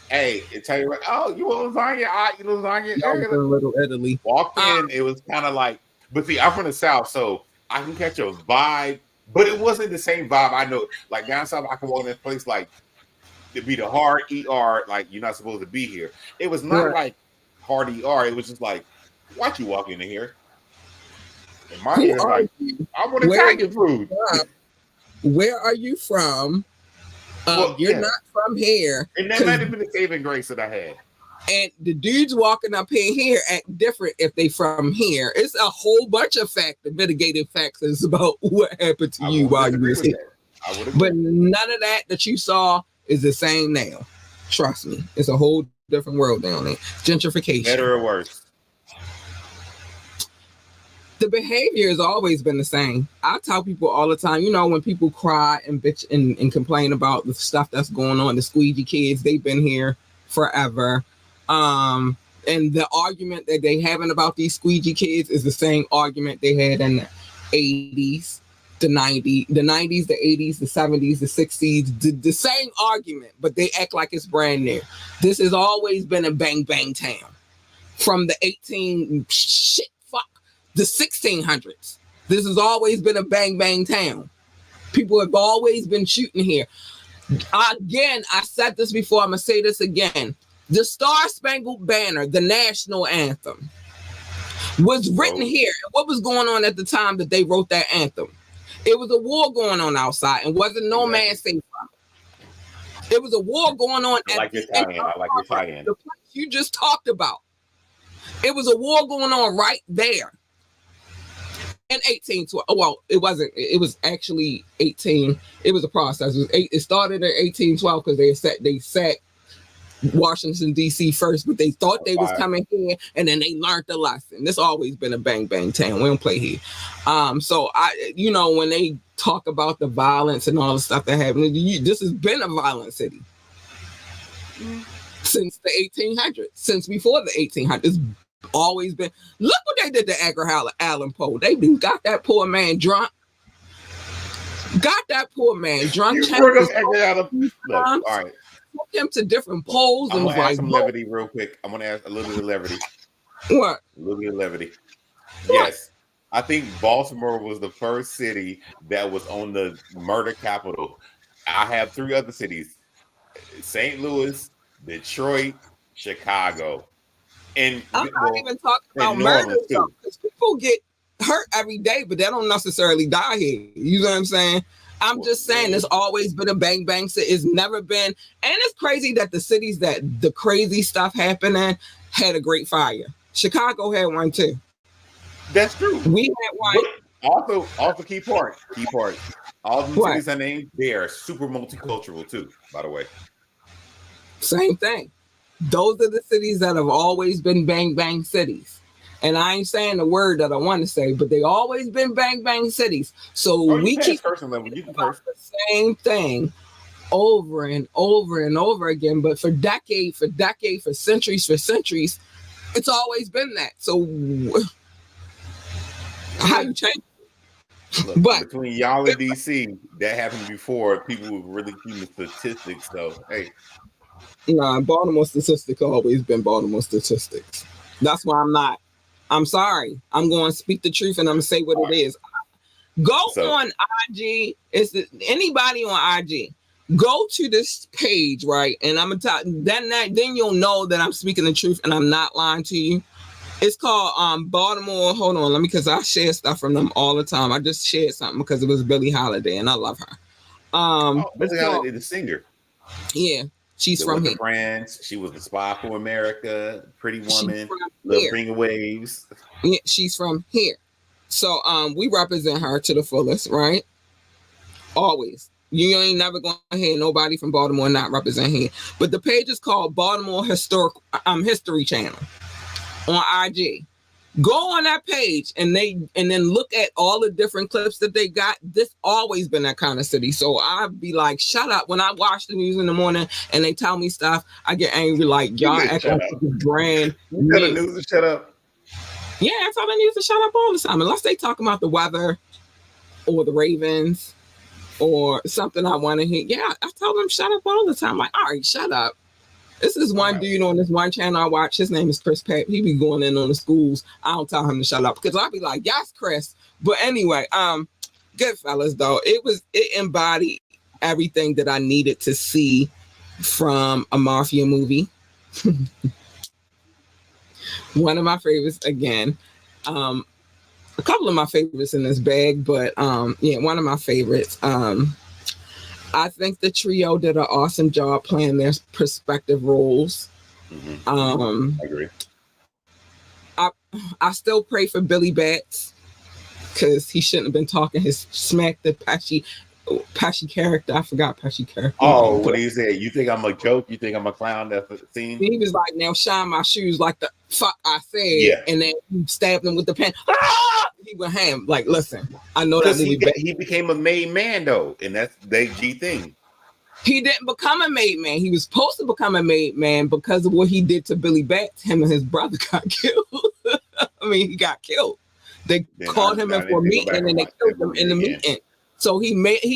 Hey, it tell you like, oh, you want lasagna? You lasagna? Little Italy. Walked in, it was kind of like, but see, I'm from the South, so I can catch a vibe, but it wasn't the same vibe. I know, like down south, I can walk in this place like to be the hard ER, like you're not supposed to be here. It was not like hard ER. It was just like, why'd you walk into here? And my ear like, I want Italian food. Where are you from? You're not from here. And that might have been the saving grace that I had. And the dudes walking up here act different if they from here. It's a whole bunch of mitigating factors about what happened to you while you was here. But none of that you saw is the same now. Trust me. It's a whole different world down there. Gentrification. Better or worse? The behavior has always been the same. I tell people all the time, you know, when people cry and bitch and complain about the stuff that's going on, the squeegee kids, they've been here forever. And the argument that they having about these squeegee kids is the same argument they had in the 80s the 90s, the 80s, the 70s, the 60s, the same argument, but they act like it's brand new. This has always been a bang bang town from the the 1600s. This has always been a bang bang town. People have always been shooting here. Again, I said this before, I'm gonna say this again. The Star Spangled Banner, the national anthem, was written here. What was going on at the time that they wrote that anthem? It was a war going on outside, and wasn't no man safe from it. It was a war going on I like your tie-in. I like your tie-in. The place you just talked about. It was a war going on right there. In 1812. Well, it wasn't. It was actually 18. It was a process. It started in 1812 because they set Washington D.C. first, but they thought they was coming here, and then they learned the lesson. This always been a bang bang town. We don't play here. So when they talk about the violence and all the stuff that happened, this has been a violent city since the 1800s. Since before the 1800s, always been. Look what they did to Edgar Allan Poe. They got that poor man drunk. Got that poor man drunk. You brought up Edgar Allan Poe. All right. Took him to different poles. I'm gonna ask some levity real quick. I'm gonna ask a little bit of levity. What? A little bit of levity. What? Yes. I think Baltimore was the first city that was on the murder capital. I have 3 other cities: St. Louis, Detroit, Chicago. And I'm not even talking about murder because people get hurt every day, but they don't necessarily die here. You know what I'm saying? I'm just saying it's always been a bang bang city. It's never been, and it's crazy that the cities that the crazy stuff happened in had a great fire. Chicago had one too. That's true. We had one. Also key part. All the cities I named, they are super multicultural too, by the way. Same thing. Those are the cities that have always been bang bang cities. And I ain't saying the word that I want to say, but they always been bang bang cities. So we keep the same thing over and over and over again. But for centuries, it's always been that. So how you change? Look, but between y'all and DC, that happened before. People were really keeping statistics. So hey, Baltimore statistics always been Baltimore statistics. That's why I'm sorry. I'm going to speak the truth and I'm going to say what it is. Go on IG. Anybody on IG. Go to this page, right? And I'm going to tell then you'll know that I'm speaking the truth and I'm not lying to you. It's called Baltimore. Hold on, because I share stuff from them all the time. I just shared something because it was Billie Holiday and I love her. Billie Holiday, the singer. Yeah. She's from here. France. She was the Spy for America, Pretty Woman, Little Finger Waves. Yeah, she's from here. So we represent her to the fullest, right? Always. You ain't never gonna hear nobody from Baltimore not represent here. But the page is called Baltimore History Channel on IG. Go on that page and then look at all the different clips that they got. This always been that kind of city. So I'd be like, shut up. When I watch the news in the morning and they tell me stuff, I get angry like y'all act like a brand. You tell the news to shut up. Yeah, I tell the news to shut up all the time. Unless they talking about the weather or the Ravens or something I want to hear. Yeah, I tell them shut up all the time. Like, all right, shut up. This is one dude on this one channel I watch. His name is Chris Papp. He be going in on the schools. I don't tell him to shut up because I'll be like, yes, Chris. But anyway, Goodfellas though, it embodied everything that I needed to see from a mafia movie. One of my favorites again. A couple of my favorites in this bag, but one of my favorites. I think the trio did an awesome job playing their respective roles. Mm-hmm. I agree. I still pray for Billy Batts because he shouldn't have been talking his smack the Pesci character. I forgot Pesci character. Oh, what he said? You think I'm a joke? You think I'm a clown? That's the scene. He was like, "Now shine my shoes," like the fuck I said. Yeah. And then he stabbed him with the pen. Ah! He went ham. Like, listen, I know that movie. He became a made man though, and that's the G thing. He didn't become a made man. He was supposed to become a made man because of what he did to Billy Batts. Him and his brother got killed. I mean, he got killed. They called him in for a meeting and then they killed him in the meeting. So he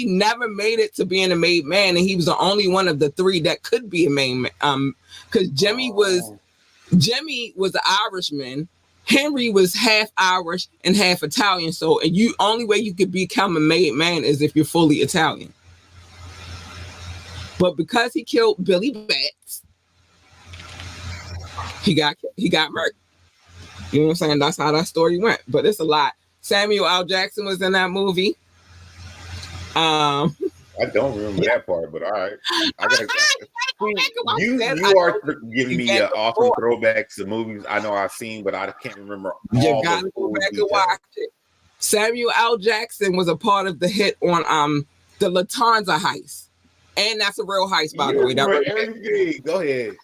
never made it to being a made man, and he was the only one of the three that could be a made man. Because Jimmy was an Irishman. Henry was half Irish and half Italian. So, and only way you could become a made man is if you're fully Italian. But because he killed Billy Batts, he got murdered. You know what I'm saying? That's how that story went. But it's a lot. Samuel L. Jackson was in that movie. I don't remember that part, but all right. You are giving me awesome throwbacks to movies I know I've seen, but I can't remember. You gotta go back and watch it. Samuel L. Jackson was a part of the hit on the Lufthansa heist, and that's a real heist, by the way. Go ahead.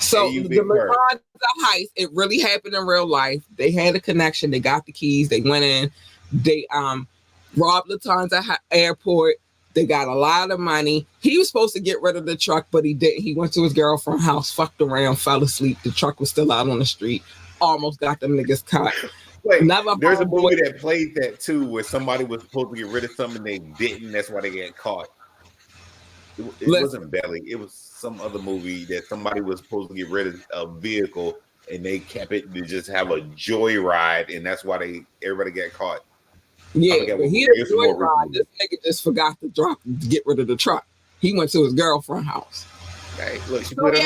So the Lufthansa heist, it really happened in real life. They had a connection. They got the keys. They went in. They robbed Lufthansa Airport. They got a lot of money. He was supposed to get rid of the truck, but he didn't. He went to his girlfriend's house, fucked around, fell asleep. The truck was still out on the street. Almost got them niggas caught. Wait, there's a movie that played that too, where somebody was supposed to get rid of something they didn't. That's why they got caught. It wasn't Belly. It was some other movie that somebody was supposed to get rid of a vehicle, and they kept it to just have a joyride, and that's why everybody got caught. Yeah, but he didn't joyride. This nigga just forgot to get rid of the truck. He went to his girlfriend's house. Hey, look, she put it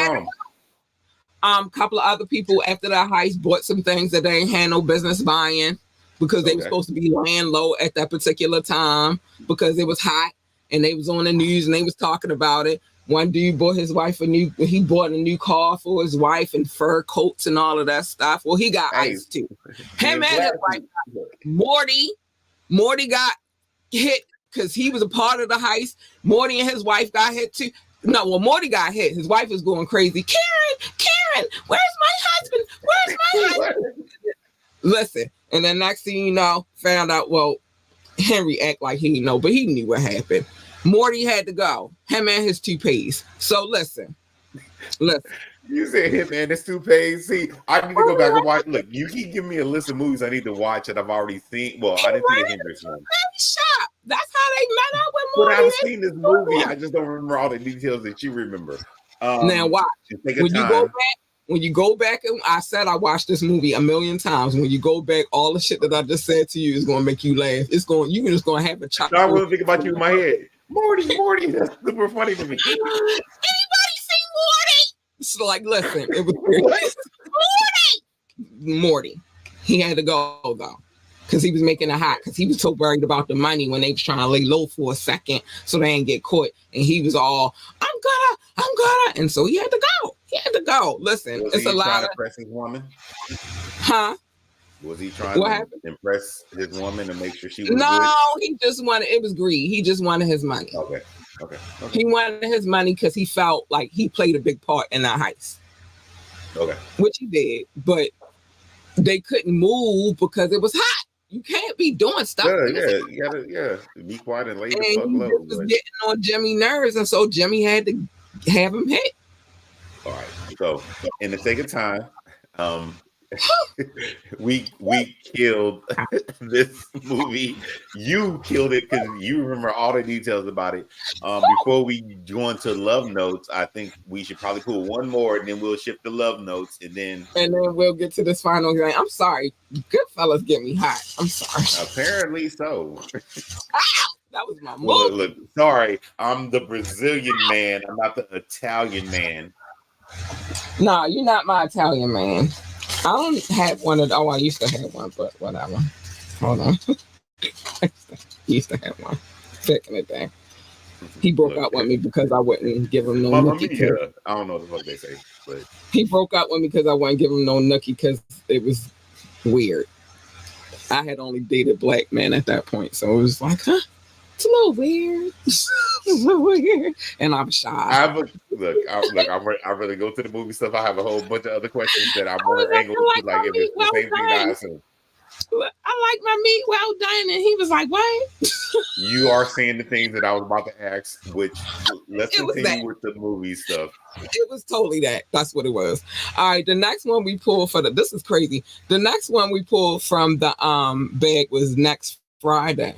on. Couple of other people after that heist bought some things that they ain't had no business buying because they were supposed to be laying low at that particular time because it was hot and they was on the news and they was talking about it. One dude bought his wife he bought a new car for his wife and fur coats and all of that stuff. Well, he got ice too. Him and his wife, Morty got hit because he was a part of the heist. Morty and his wife got hit too. No, well, Morty got hit. His wife was going crazy. Karen, where's my husband? Listen, and then next thing you know, found out, well, Henry act like he didn't know, but he knew what happened. Morty had to go. Him and his toupees. So listen. You said him and his toupees. See, I need to go back and watch. Look, you keep giving me a list of movies I need to watch that I've already seen. Well, I didn't see the Hendrix one. That's how they met up with Morty. But I've seen this movie. I just don't remember all the details that you remember. Now watch. When you go back, and I said I watched this movie 1,000,000 times. When you go back, all the shit that I just said to you is going to make you laugh. You're just going to have a chuckle. I really think about you in my head. Morty, that's super funny to me. Anybody see Morty? So like, listen, it was Morty. He had to go though, because he was making it hot. Because he was so worried about the money when they was trying to lay low for a second, so they ain't get caught. And he was all, I'm gonna, and so he had to go. Listen, it's a lot of impress his woman. Huh? Was he trying to impress his woman and make sure she was good? He just wanted, it was greed. He just wanted his money. Okay. He wanted his money because he felt like he played a big part in that heist. Okay. Which he did, but they couldn't move because it was hot. You can't be doing stuff. You gotta be quiet and lay the fuck low. He was getting on Jimmy's nerves, and so Jimmy had to have him hit. All right. So, in the sake of time, we killed this movie. You killed it because you remember all the details about it. Before we go into love notes, I think we should probably put one more, and then we'll shift to love notes, and then we'll get to this final thing. I'm sorry, Goodfellas get me hot. I'm sorry. Apparently so. That was my movie. Look, sorry, I'm the Brazilian man. I'm not the Italian man. No, you're not my Italian man. I don't have one of. I used to have one, but whatever. Hold on. I used to have one back in the day. He broke up with me because I wouldn't give him no nookie. I don't know what they say, but he broke up with me because I wouldn't give him no nookie because it was weird. I had only dated black men at that point, so it was like, it's a little weird. It's a little weird, and I'm shy. I really go to the movie stuff. I have a whole bunch of other questions that I'm more angled to, like if it's the same thing I assume. I like my meat well done, and he was like, "What?" You are saying the things that I was about to ask. Which let's continue with the movie stuff. It was totally that. That's what it was. All right, the next one we pulled this is crazy. The next one we pulled from the bag was Next Friday.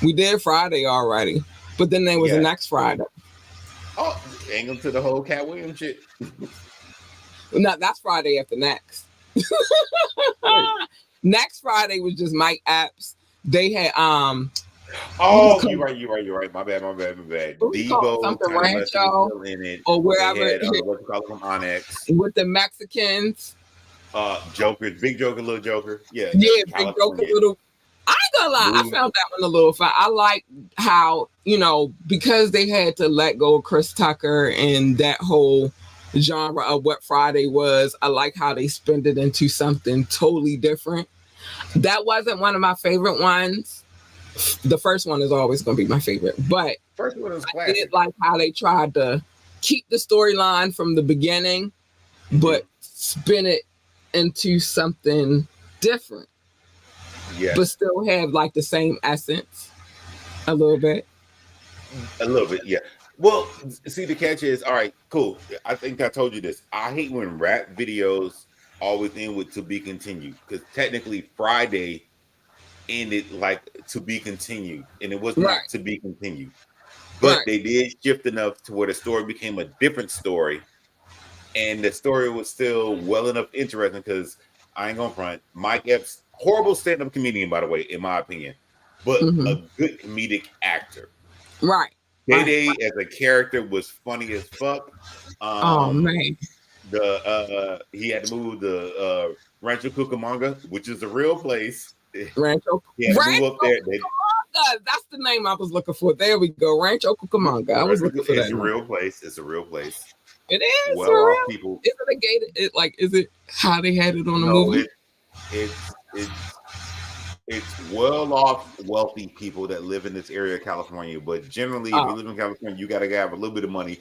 We did Friday already, but then there was the next Friday. Oh, angle to the whole Cat Williams shit. No, that's Friday after next. Next Friday was just Mike Epps. They had Oh, you're right. My bad. Debo, something Rancho in it, or wherever. They had, what's it called from Onyx with the Mexicans. Joker, Big Joker, Little Joker. Yeah, Big Joker, Little. I ain't gonna lie, I found that one a little fun. I like how, because they had to let go of Chris Tucker and that whole genre of what Friday was, I like how they spin it into something totally different. That wasn't one of my favorite ones. The first one is always going to be my favorite, but first one is classic. I did like how they tried to keep the storyline from the beginning, but spin it into something different. Yeah, but still have like the same essence a little bit. Yeah. Well, see, the catch is, all right, cool. I think I told you this. I hate when rap videos always end with "to be continued," because technically Friday ended like "to be continued," and it was not to be continued. But they did shift enough to where the story became a different story, and the story was still well enough interesting. Because I ain't gonna front, Mike Epps, horrible stand-up comedian, by the way, in my opinion, but a good comedic actor. Right. Day as a character was funny as fuck. Oh man. He had to move the Rancho Cucamonga, which is a real place. Rancho. He had to move up there. That's the name I was looking for. There we go. Rancho Cucamonga. I was looking for that. It's a real place. It's a real place. It is. Well off people. Is it a gated? Is it how they had it on the movie? It's well off wealthy people that live in this area of California. But generally, if you live in California, you got to have a little bit of money.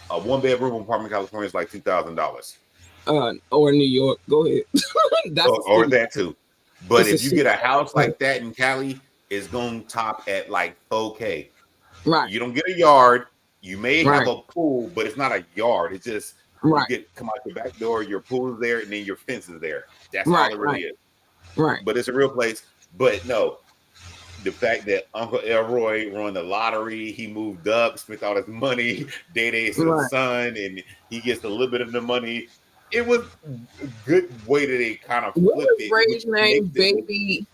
A 1-bedroom apartment in California is like $2,000. Or New York. Go ahead. or that too. But if you get a house like that in Cali, it's going to top at like $4K. Right. You don't get a yard. You may have a pool, but it's not a yard. It's just come out the back door, your pool is there, and then your fence is there. That's all it really is. Right. But it's a real place. But no, the fact that Uncle Elroy won the lottery, he moved up, spent all his money, Day-Day's his son, and he gets a little bit of the money. It was a good way that they kind of flipped it. Rage name? Baby D.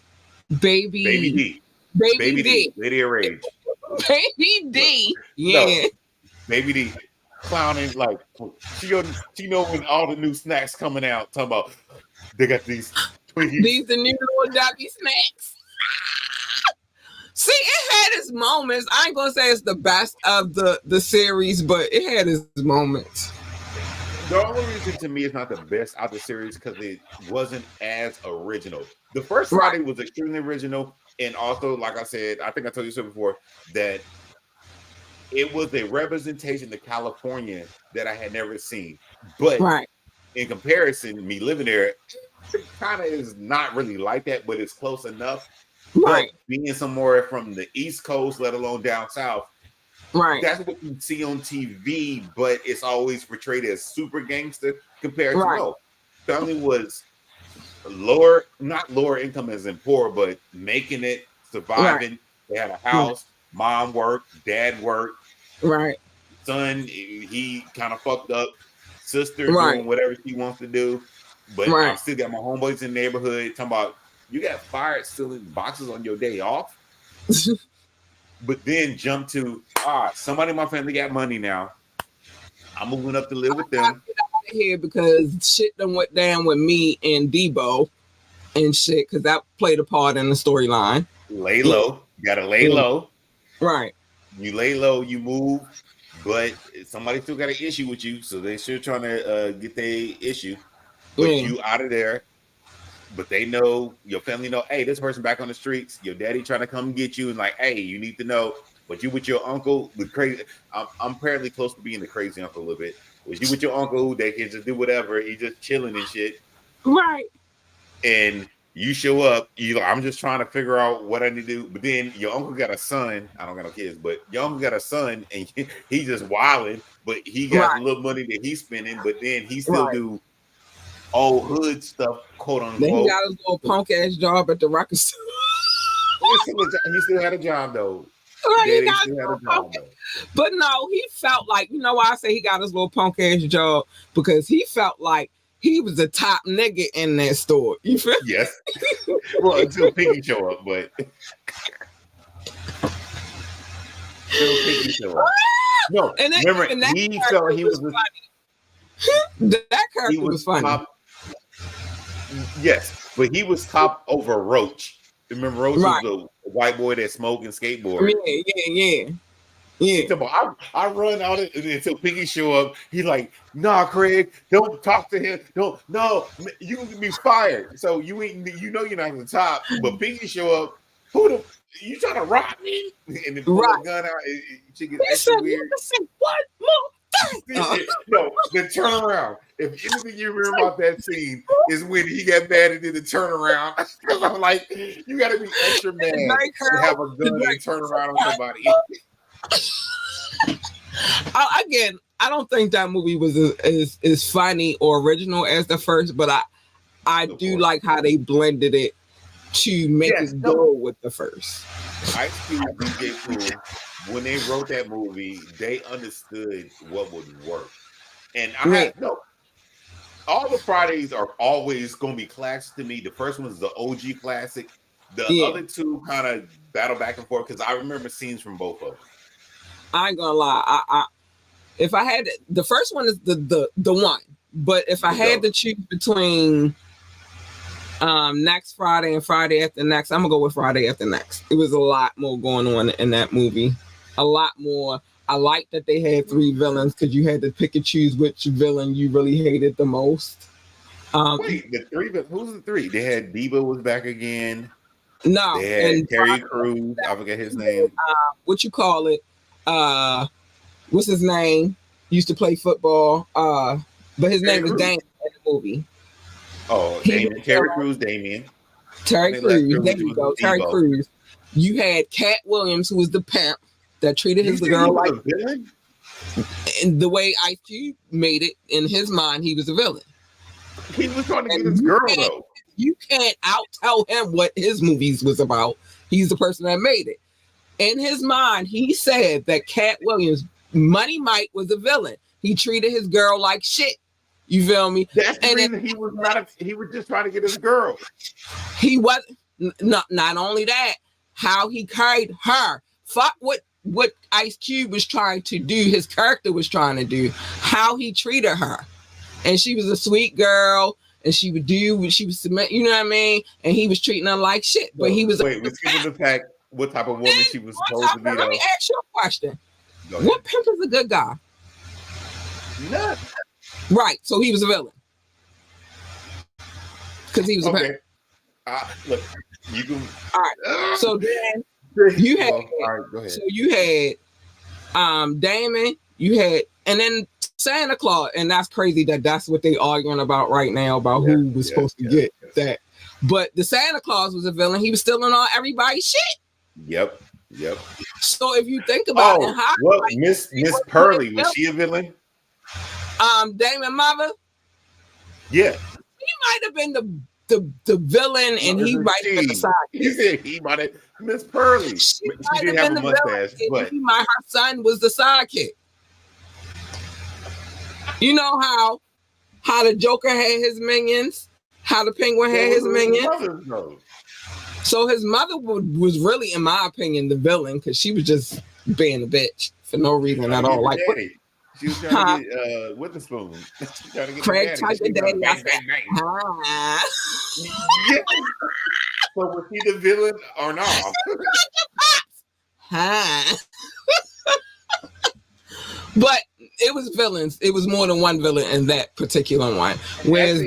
Baby D. Lady of Rage. Baby D. Yeah. No, Baby D. Clowning like she know when all the new snacks coming out, talking about they got these Twinkies. These the new little Dobby snacks. See, it had its moments. I ain't gonna say it's the best of the series, but it had its moments. The only reason to me it's not the best out of the series because it wasn't as original. The first Friday was extremely original, and also, like I said, I think I told you so before, that it was a representation of California that I had never seen. But in comparison, me living there, it kind of is not really like that, but it's close enough. But being somewhere from the East Coast, let alone down south, that's what you see on TV, but it's always portrayed as super gangster compared to no. Family was not lower income as in poor, but making it, surviving. They had a house, mom worked, dad worked. Son, he kind of fucked up. Sister doing whatever she wants to do. But I still got my homeboys in the neighborhood talking about, you got fired stealing boxes on your day off. But then jump to, somebody in my family got money now. I'm moving up to live with them. Get out of here because shit done went down with me and Debo and shit, because that played a part in the storyline. Lay low. You gotta lay low. Right. You lay low, you move, but somebody still got an issue with you, so they still trying to get their issue. But you out of there. But they know, your family know, hey, this person back on the streets, your daddy trying to come get you and like, hey, you need to know. But you with your uncle, the crazy, I'm apparently close to being the crazy uncle a little bit. Was you with your uncle, they can just do whatever, he just chilling and shit. Right. And you show up, I'm just trying to figure out what I need to do. But then your uncle got a son, I don't got no kids, but your uncle got a son and he just wilding, but he got a little money that he's spending, but then he still do old hood stuff, quote unquote. Then he got his little punk ass job at the record store. he still had a job though. Right, Yeah, he they got still his had a little job punk, though. but no, he felt like, you know why I say he got his little punk ass job? Because he felt like he was the top nigga in that store. You feel? Yes. Well, until Piggy show up, but until Piggy show up. No, And that, remember and that he felt he was funny. That character was funny. top. Yes, but he was top over Roach. Remember, Roach Right. was the white boy that smoked and skateboard. Yeah. I run out until Piggy show up. He's like, "Nah, Craig, don't talk to him. Don't. No, you can be fired. So you ain't. You know you're not on the top. But Piggy show up. Who the? You trying to rob me?" And then pull a gun out. She gets extra weird. What more? No, the turnaround. If anything you remember about that scene is when he got mad and did the turnaround. Because I'm like, you got to be extra mad to have a gun and turn around on somebody. Again, I don't think that movie was as funny or original as the first, but I do like how they blended it to make it go with the first. Ice Cube, DJ Cool, when they wrote that movie, they understood what would work. And all the Fridays are always going to be classic to me. The first one is the OG classic. The other two kind of battle back and forth because I remember scenes from both of them. I ain't gonna lie. If I had the first one is the one, but if I had to choose between next Friday and Friday after next, I'm gonna go with Friday after next. It was a lot more going on in that movie. A lot more. I like that they had 3 villains because you had to pick and choose which villain you really hated the most. Wait, the 3? Who's the 3? They had Debo was back again. No, they had Terry Crews. I forget his name. What you call it? What's his name? Used to play football. But his name was Damien in the movie. Oh, Damien. Terry Crews, Damien. Terry Crews. There you go. Terry Crews. You had Cat Williams, who was the pimp that treated his girl like a villain. And the way Ice Cube made it in his mind, he was a villain. He was trying to get his girl though. You can't out tell him what his movies was about. He's the person that made it. In his mind, he said that Cat Williams, Money Mike, was a villain. He treated his girl like shit. You feel me? That's the reason he was not. He was just trying to get his girl. He was not only that. How he carried her. Fuck what Ice Cube was trying to do. His character was trying to do. How he treated her, and she was a sweet girl. And she would do what she was submit, you know what I mean? And he was treating her like shit. But he was wait, let's give the fact what type of woman she was supposed to be. Let me ask you a question. What pimp is a good guy? None. Right. So he was a villain. Because he was a pimp. Look, you can all right. So then you had all right, go ahead. So you had Damon, you had and then Santa Claus, and that's crazy that's what they arguing about right now about who was supposed to get that. But the Santa Claus was a villain. He was stealing all everybody's shit. Yep. So if you think about it, how Miss Pearly, was she a villain? Damon mother. Yeah. He might have been the villain, and he might have been the sidekick. He said he might have Miss Pearly. She didn't have a mustache, but her son was the sidekick. You know how the Joker had his minions, how the Penguin had his minions. So his mother was really, in my opinion, the villain because she was just being a bitch for no reason at all. Like she was trying to get Witherspoon. Craig typed the daddy. I said, yeah. So was he the villain or not? But it was villains. It was more than one villain in that particular one. Whereas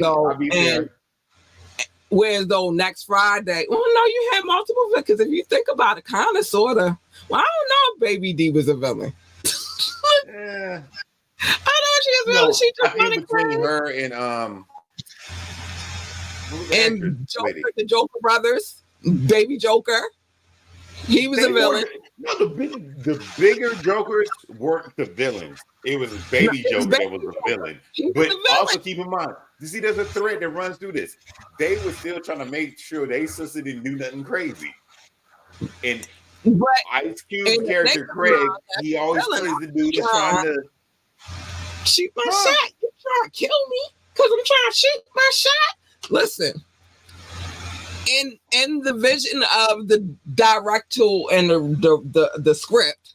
though next Friday, well, no, you had multiple villains. Because if you think about it, kind of, sort of. Well, I don't know if Baby D was a villain. Yeah. I know she was a villain. She just I think between her and Joker, the Joker brothers, Baby Joker. He was a villain. No, the bigger Jokers weren't the villains. It was Baby Joker that was the villain. But also keep in mind, you see, there's a thread that runs through this. They were still trying to make sure they sister didn't do nothing crazy. And But Ice Cube's in the character next Craig, one, he always villain, plays the dude that's trying to shoot my shot. You trying to kill me because I'm trying to shoot my shot? Listen, in the vision of the director and the script,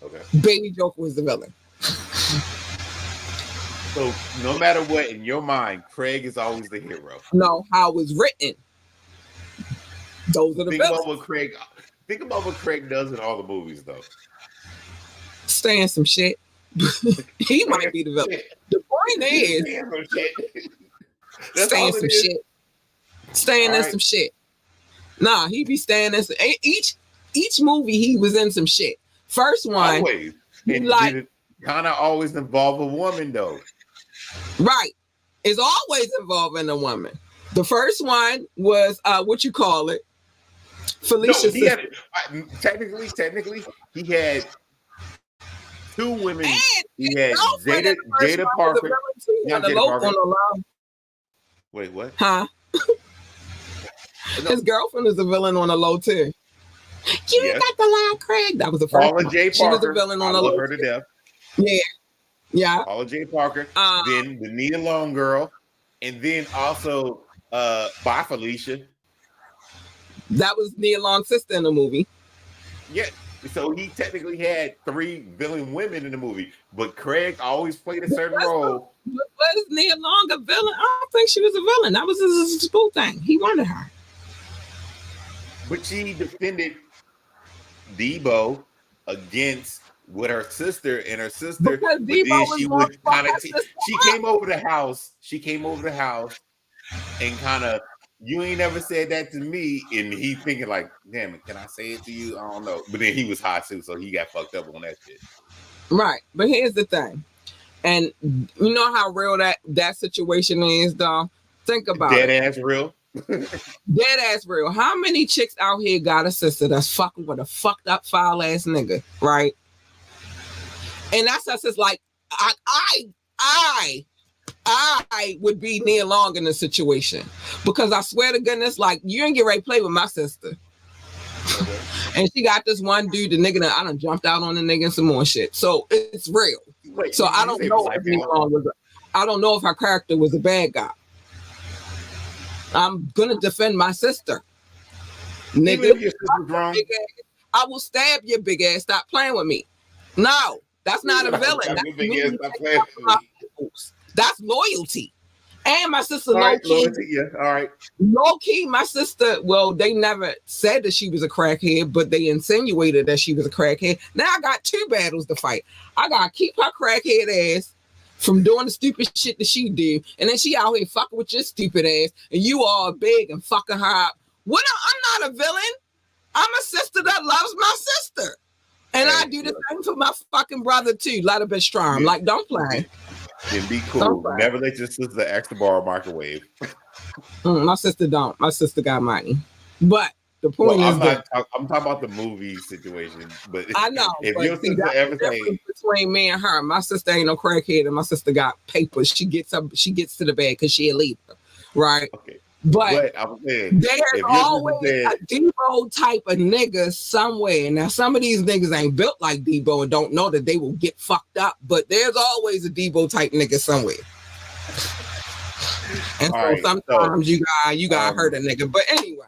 Okay. Baby Joker was the villain. So no matter what, in your mind, Craig is always the hero. No, how it was written. Those are the Think villains. about what Craig. Think about what Craig does in all the movies, though. Staying some shit. He might be the villain. The point is, staying some shit. Staying in some shit. Nah, he be staying in some, each movie he was in some shit. First one, always. And like kind of always involve a woman though. Right. It's always involving a woman. The first one was what you call it? Felicia. No, technically, he had two women. And he had Jada Parker. Wait, what? Huh? His girlfriend is a villain on a low too. You got the line, Craig. That was the first one. J. Parker. She was a villain on a low. Her to death. Yeah. Paula J. Parker. Then the Nia Long girl, and then also Bye Felicia. That was Nia Long's sister in the movie. Yeah. So he technically had 3 villain women in the movie, but Craig always played a certain role. Was Nia Long a villain? I don't think she was a villain. That was a spool thing. He wanted her. But she defended Debo against with her sister and her sister. Because Debo she was kind of she came over the house. She came over the house and kind of, you ain't never said that to me. And he thinking like, damn it, can I say it to you? I don't know. But then he was hot too, so he got fucked up on that shit. Right. But here's the thing. And you know how real that situation is, though? Think about it. Dead ass real. Dead ass real. How many chicks out here got a sister that's fucking with a fucked up foul ass nigga, right? And that's just like I would be Nia Long in this situation, because I swear to goodness, like, you ain't get ready to play with my sister. Okay. And she got this one dude, the nigga that I done jumped out on the nigga and some more shit. So it's real. Wait, so I don't know if Nia Long was I don't know if her character was a bad guy. I'm gonna defend my sister. Nigga, I will stab your big ass. Stop playing with me. No, that's not a villain. That's loyalty. And my sister low key. All right. Low key, my sister, well, they never said that she was a crackhead, but they insinuated that she was a crackhead. Now I got 2 battles to fight. I gotta keep her crackhead ass from doing the stupid shit that she did, and then she out here fucking with your stupid ass, and you all big and fucking her up. Well, I'm not a villain. I'm a sister that loves my sister, and I do the same for my fucking brother too. Let her be strong. Yeah. Like, don't play. Then be cool. Never let your sister extra borrow microwave. My sister don't. My sister got money, but the point is, I'm talking about the movie situation. But I know if your sister ever say between me and her, my sister ain't no crackhead, and my sister got papers. She gets to the bed because she a leader, right? Okay. But I'm saying, there's always a Debo type of nigga somewhere. Now, some of these niggas ain't built like Debo and don't know that they will get fucked up, but there's always a Debo type nigga somewhere. And sometimes you got hurt a nigga. But anyway.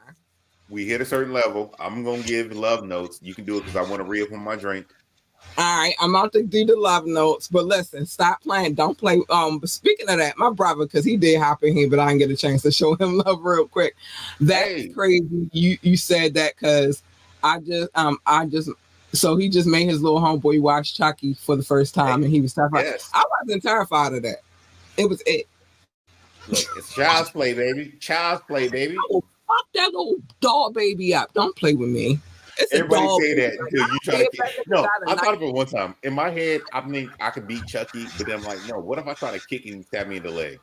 We hit a certain level. I'm going to give love notes. You can do it because I want to re-up on my drink. All right, I'm out to do the love notes, but listen, stop playing. Don't play. Speaking of that, my brother, because he did hop in here, but I didn't get a chance to show him love real quick. That's crazy. You said that because I just so he just made his little homeboy watch Chucky for the first time, and he was terrified. Yes. I wasn't terrified of that. It was it. Look, it's child's play, baby. Child's play, baby. I will fuck that little doll baby up. Don't play with me. Everybody say that until you try to. No, I thought of it one time. In my head, I think I could beat Chucky, but then I'm like, no. What if I try to kick him and stab me in the leg?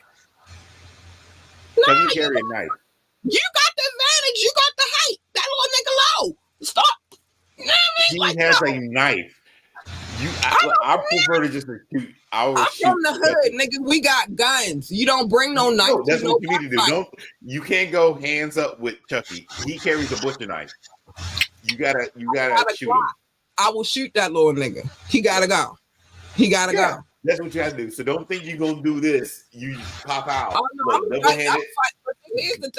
Chucky carry a knife. You got the advantage. You got the height. That little nigga low. Stop. You know what I mean? He has a knife. I prefer to just shoot. I'm from the hood, nigga. We got guns. You don't bring no knife. No, that's what you need to do. You can't go hands up with Chucky. He carries a butcher knife. You gotta shoot him. I will shoot that little nigga. He gotta go. He gotta go. That's what you gotta do. So don't think you're gonna do this. You pop out. Oh, no, here's the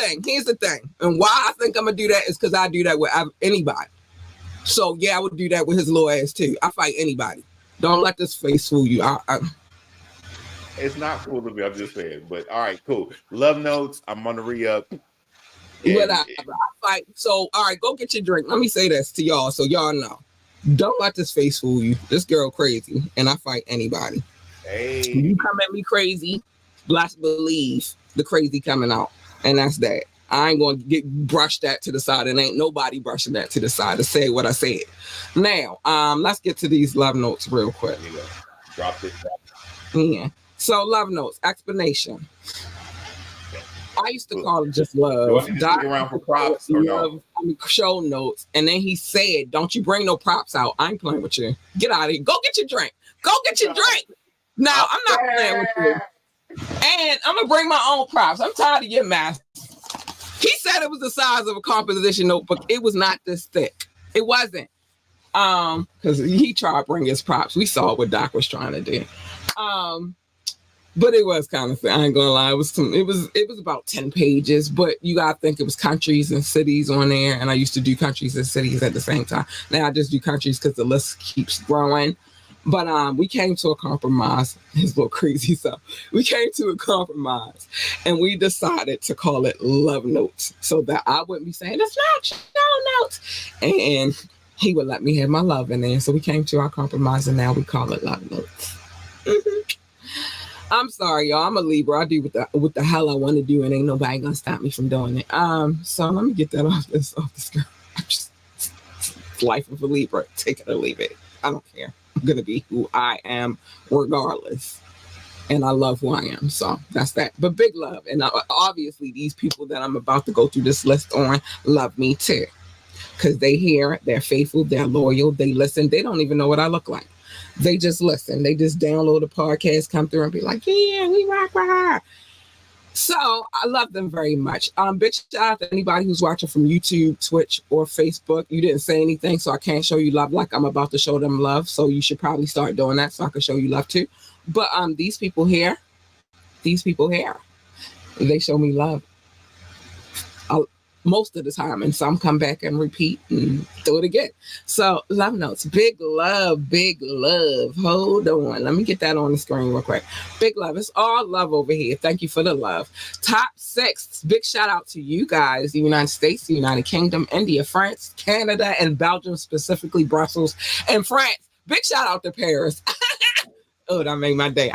thing. And why I think I'm gonna do that is because I do that with anybody. So yeah, I would do that with his little ass too. I fight anybody. Don't let this face fool you. It's not fooling me. I'm just saying. But all right, cool. Love notes. I'm gonna re-up. I fight. So all right, go get your drink. Let me say this to y'all so y'all know. Don't let this face fool you. This girl crazy, and I fight anybody. Hey, you come at me crazy, let's believe the crazy coming out, and that's that. I ain't gonna brush that to the side, and ain't nobody brushing that to the side to say what I said. Now, let's get to these love notes real quick. Drop it. Yeah. So love notes explanation. I used to call it just love. Do I need to stick around for props or no? Show notes, and then he said, "Don't you bring no props out. I ain't playing with you. Get out of here. Go get your drink. Go get your drink." Now I'm not playing with you, and I'm gonna bring my own props. I'm tired of your mess. He said it was the size of a composition notebook. It was not this thick. It wasn't. Because he tried to bring his props. We saw what Doc was trying to do. But it was kind of, I ain't gonna lie, it was about 10 pages, but you gotta think it was countries and cities on there, and I used to do countries and cities at the same time. Now I just do countries because the list keeps growing. But we came to a compromise. It's a little crazy stuff. We came to a compromise, and we decided to call it love notes, so that I wouldn't be saying it's not show notes, and he would let me have my love in there. So we came to our compromise, and now we call it love notes. I'm sorry, y'all. I'm a Libra. I do what the hell I want to do, and ain't nobody gonna stop me from doing it. So let me get that off the screen. It's life of a Libra. Take it or leave it. I don't care. I'm gonna be who I am, regardless, and I love who I am. So that's that. But big love, and obviously these people that I'm about to go through this list on love me too, because they hear, they're faithful, they're loyal, they listen. They don't even know what I look like. They just listen. They just download a podcast, come through and be like, yeah, we rock with her. So I love them very much. Big shout out to anybody who's watching from YouTube, Twitch, or Facebook. You didn't say anything, so I can't show you love like I'm about to show them love. So you should probably start doing that so I can show you love too. But these people here, they show me love most of the time, and some come back and repeat and do it again. So love notes, big love. Hold on, let me get that on the screen real quick. Big love. It's all love over here. Thank you for the love. Top 6, big shout out to you guys: the United States, the United Kingdom, India, France, Canada, and Belgium, specifically Brussels and France. Big shout out to Paris. Oh, that made my day.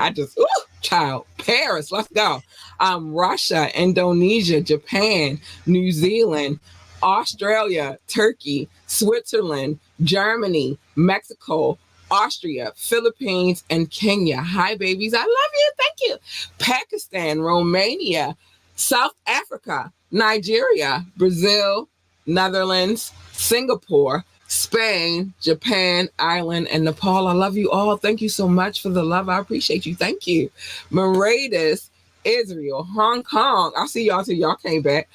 Paris, let's go. Russia, Indonesia, Japan, New Zealand, Australia, Turkey, Switzerland, Germany, Mexico, Austria, Philippines, and Kenya. Hi, babies. I love you. Thank you. Pakistan, Romania, South Africa, Nigeria, Brazil, Netherlands, Singapore, Spain, Japan, Ireland, and Nepal. I love you all. Thank you so much for the love. I appreciate you. Thank you. Mauritius, Israel, Hong Kong. I see y'all till y'all came back.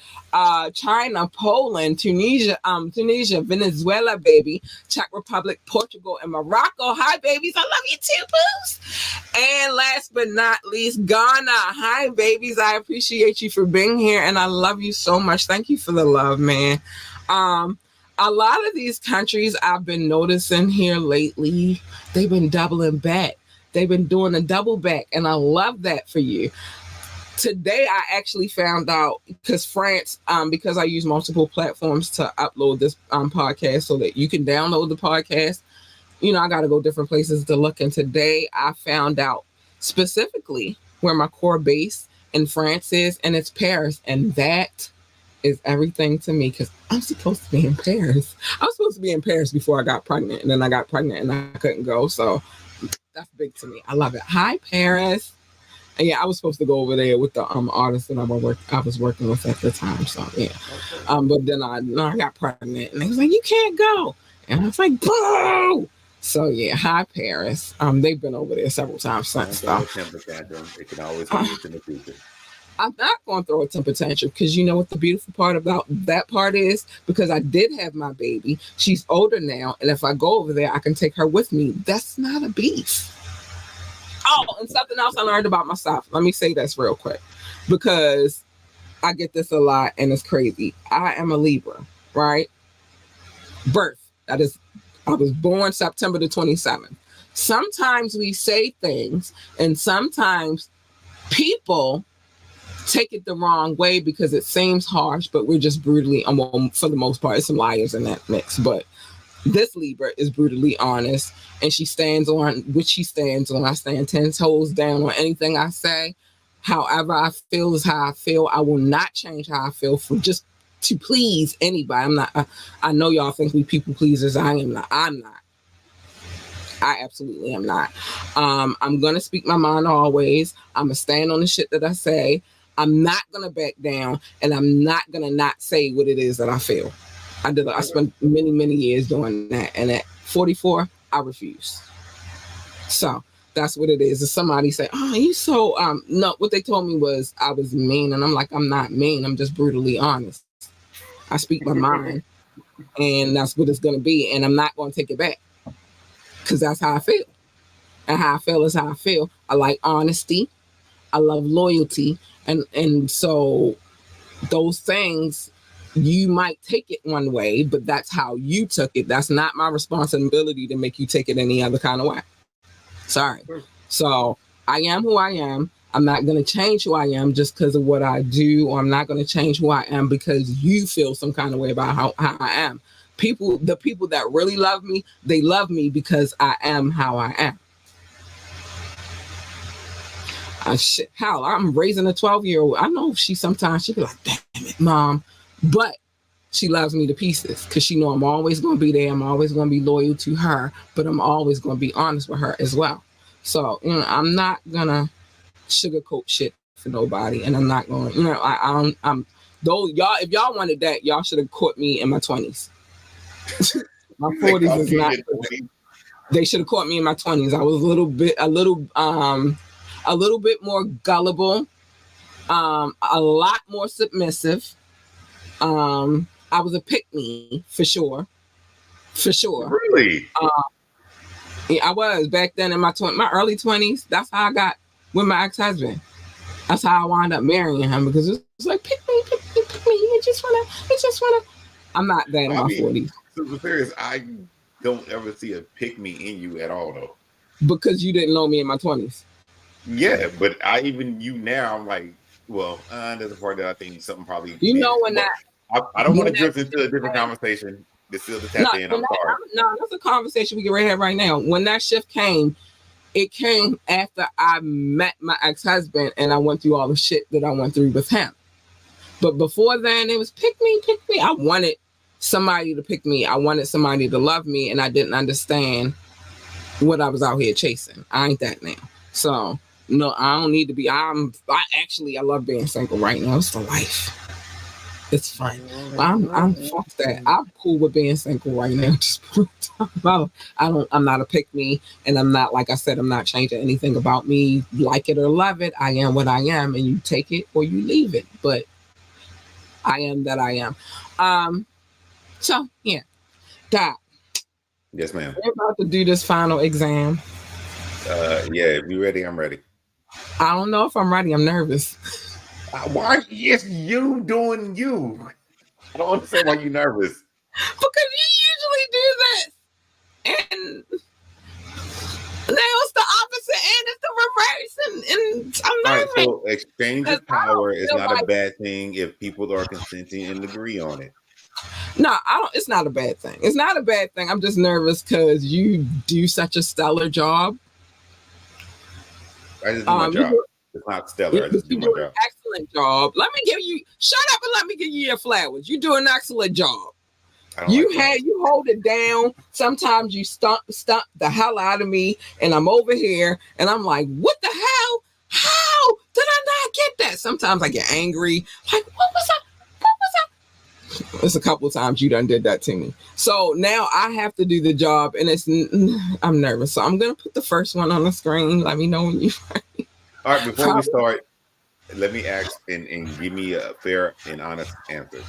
China, Poland, Tunisia, Venezuela, baby, Czech Republic, Portugal, and Morocco. Hi, babies. I love you too, boos. And last but not least, Ghana. Hi, babies. I appreciate you for being here, and I love you so much. Thank you for the love, man. A lot of these countries I've been noticing here lately, they've been doubling back. They've been doing a double back, and I love that for you. Today, I actually found out, because France, because I use multiple platforms to upload this podcast so that you can download the podcast. You know, I got to go different places to look. And today, I found out specifically where my core base in France is, and it's Paris. And that is everything to me, because I'm supposed to be in Paris. I was supposed to be in Paris before I got pregnant, and then I got pregnant and I couldn't go. So that's big to me. I love it. Hi, Paris. And yeah, I was supposed to go over there with the artist that I was working with at the time. So yeah, but then I got pregnant, and they was like, "You can't go," and I was like, "Boo!" So yeah, hi, Paris. They've been over there several times since. It can always be in the future. I'm not going to throw a temper tantrum because you know what the beautiful part about that part is? Because I did have my baby. She's older now. And if I go over there, I can take her with me. That's not a beef. Oh, and something else I learned about myself. Let me say this real quick because I get this a lot and it's crazy. I am a Libra, right? Birth. That is, I was born September the 27th. Sometimes we say things and sometimes people take it the wrong way because it seems harsh, but we're just brutally, for the most part, there's some liars in that mix. But this Libra is brutally honest, and she stands on which she stands on. I stand 10 toes down on anything I say. However I feel is how I feel. I will not change how I feel for just to please anybody. I'm not. I know y'all think we people pleasers. I am not. I'm not. I absolutely am not. I'm gonna speak my mind always. I'm gonna stand on the shit that I say. I'm not gonna back down, and I'm not gonna not say what it is that I feel. I spent many years doing that, and at 44, I refuse. So that's what it is. If somebody say, "Oh, you so no," what they told me was I was mean, and I'm like, I'm not mean. I'm just brutally honest. I speak my mind, and that's what it's gonna be, and I'm not gonna take it back because that's how I feel, and how I feel is how I feel. I like honesty. I love loyalty. And so those things, you might take it one way, but that's how you took it. That's not my responsibility to make you take it any other kind of way. Sorry. So I am who I am. I'm not going to change who I am just because of what I do, or I'm not going to change who I am because you feel some kind of way about how I am. The people that really love me, they love me because I am how I am. Hell, I'm raising a 12-year-old. I know she be like, damn it, mom. But she loves me to pieces because she know I'm always going to be there. I'm always going to be loyal to her, but I'm always going to be honest with her as well. So, I'm not going to sugarcoat shit for nobody. And I'm not going to, though y'all, if y'all wanted that, y'all should have caught me in my 20s. My 40s is not. They should have caught me in my 20s. I was a little bit more gullible, a lot more submissive. I was a pick-me for sure. Really? Yeah, I was back then in my early 20s. That's how I got with my ex-husband. That's how I wound up marrying him because it was like pick me. You just wanna. I'm not that in my 40s. Super serious. I don't ever see a pick-me in you at all, though. Because you didn't know me in my 20s. Yeah, but you now, I'm like, well, there's a part that I think something probably. When that. I don't want to drift into a different conversation. It's still the tap in. I'm sorry. No, that's a conversation we can have right now. When that shift came, it came after I met my ex-husband and I went through all the shit that I went through with him. But before then, it was pick me. I wanted somebody to pick me. I wanted somebody to love me, and I didn't understand what I was out here chasing. I ain't that now. So. No, I don't need to be. I love being single right now. It's the life. It's fun. I'm fuck that. I'm cool with being single right now. Just I'm not a pick me, and I'm not, like I said, I'm not changing anything about me. Like it or love it, I am what I am, and you take it or you leave it. But I am that I am. So yeah, Doc. Yes, ma'am. We're about to do this final exam. Yeah, if you ready, I'm ready. I don't know if I'm ready. I'm nervous. Why? Yes, you doing you. I don't understand why you're nervous. Because you usually do this. And now it's the opposite and it's the reverse. And I'm nervous. All right, so exchange of power is not a bad thing if people are consenting and agree on it. No, it's not a bad thing. It's not a bad thing. I'm just nervous because you do such a stellar job. I just do my job. It's not stellar. I just do my job. Excellent job. Shut up and let me give you your flowers. You do an excellent job. You hold it down. Sometimes you stump the hell out of me, and I'm over here, and I'm like, what the hell? How did I not get that? Sometimes I get angry. Like, what was that? It's a couple of times you done did that to me. So now I have to do the job, and I'm nervous. So I'm gonna put the first one on the screen. Let me know when you're ready. All right, before we start, let me ask and give me a fair and honest answer.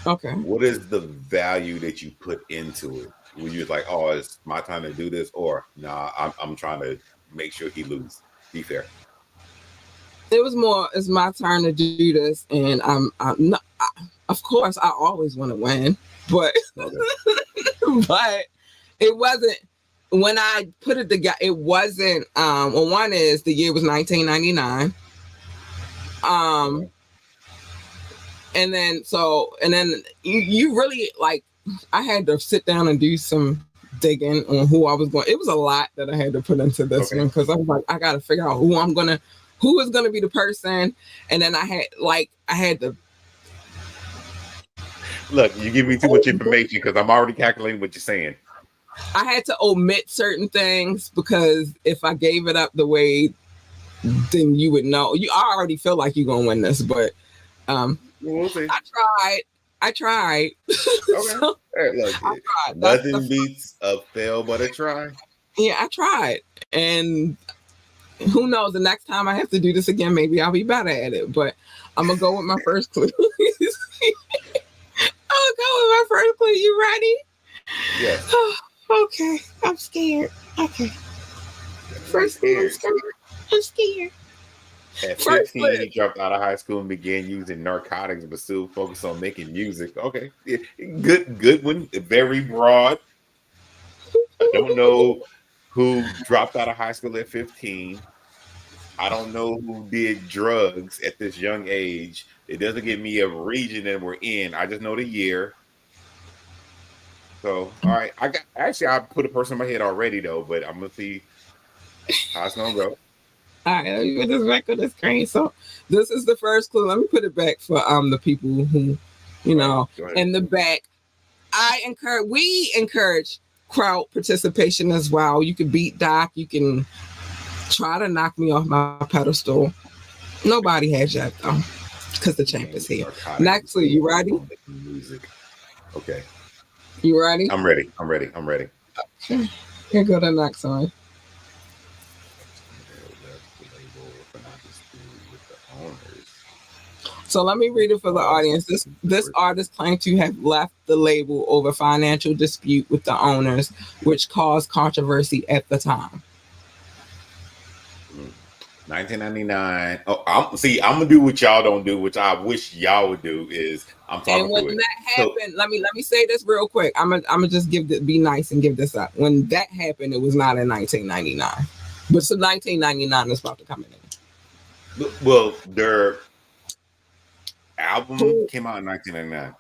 Okay. What is the value that you put into it? Were you like, oh, it's my time to do this, or nah, I'm trying to make sure he loses? Be fair. It was more, it's my turn to do this, and I'm not. Of course, I always want to win, but Okay. but it wasn't when I put it together. It wasn't. Well, one is the year was 1999. And then you really like. I had to sit down and do some digging on who I was going. It was a lot that I had to put into this Okay. one because I was like, I got to figure out who is gonna be the person, and then I had to. Look, you give me too much information because I'm already calculating what you're saying. I had to omit certain things because if I gave it up the way, then you would know. I already feel like you're gonna win this, but We'll see. I tried. Okay. So, Hey, look, I tried. nothing beats a fail but a try. Yeah, I tried, and who knows? The next time I have to do this again, maybe I'll be better at it. But I'm gonna go with my first clue. I'll go with my first clue. You ready? Yes. Okay, I'm scared. Okay. First clue, I'm scared. At First 15, clue. he dropped out of high school and began using narcotics, but still focused on making music. Okay, yeah, good one. Very broad. I don't know who dropped out of high school at 15. I don't know who did drugs at this young age. It doesn't give me a region that we're in. I just know the year. So, all right, I put a person in my head already though, but I'm gonna see how it's gonna go. All right, let me put this back on the screen. So this is the first clue. Let me put it back for the people who, Go ahead. in the back. We encourage crowd participation as well. You can beat Doc. You can try to knock me off my pedestal. Nobody has yet though, because the champ is here. Narcotics. Next clue, you ready? Music. Okay, You ready? I'm ready. Here go the next one. So let me read it for the audience. This artist claimed to have left the label over financial dispute with the owners, which caused controversy at the time. 1999. Oh, I'm gonna do what y'all don't do, which I wish y'all would do. Is I'm talking And when through it. that happened, let me say this real quick. I'm gonna just be nice and give this up. When that happened, it was not in 1999, but so 1999 is about to come in. Well, their album came out in 1999.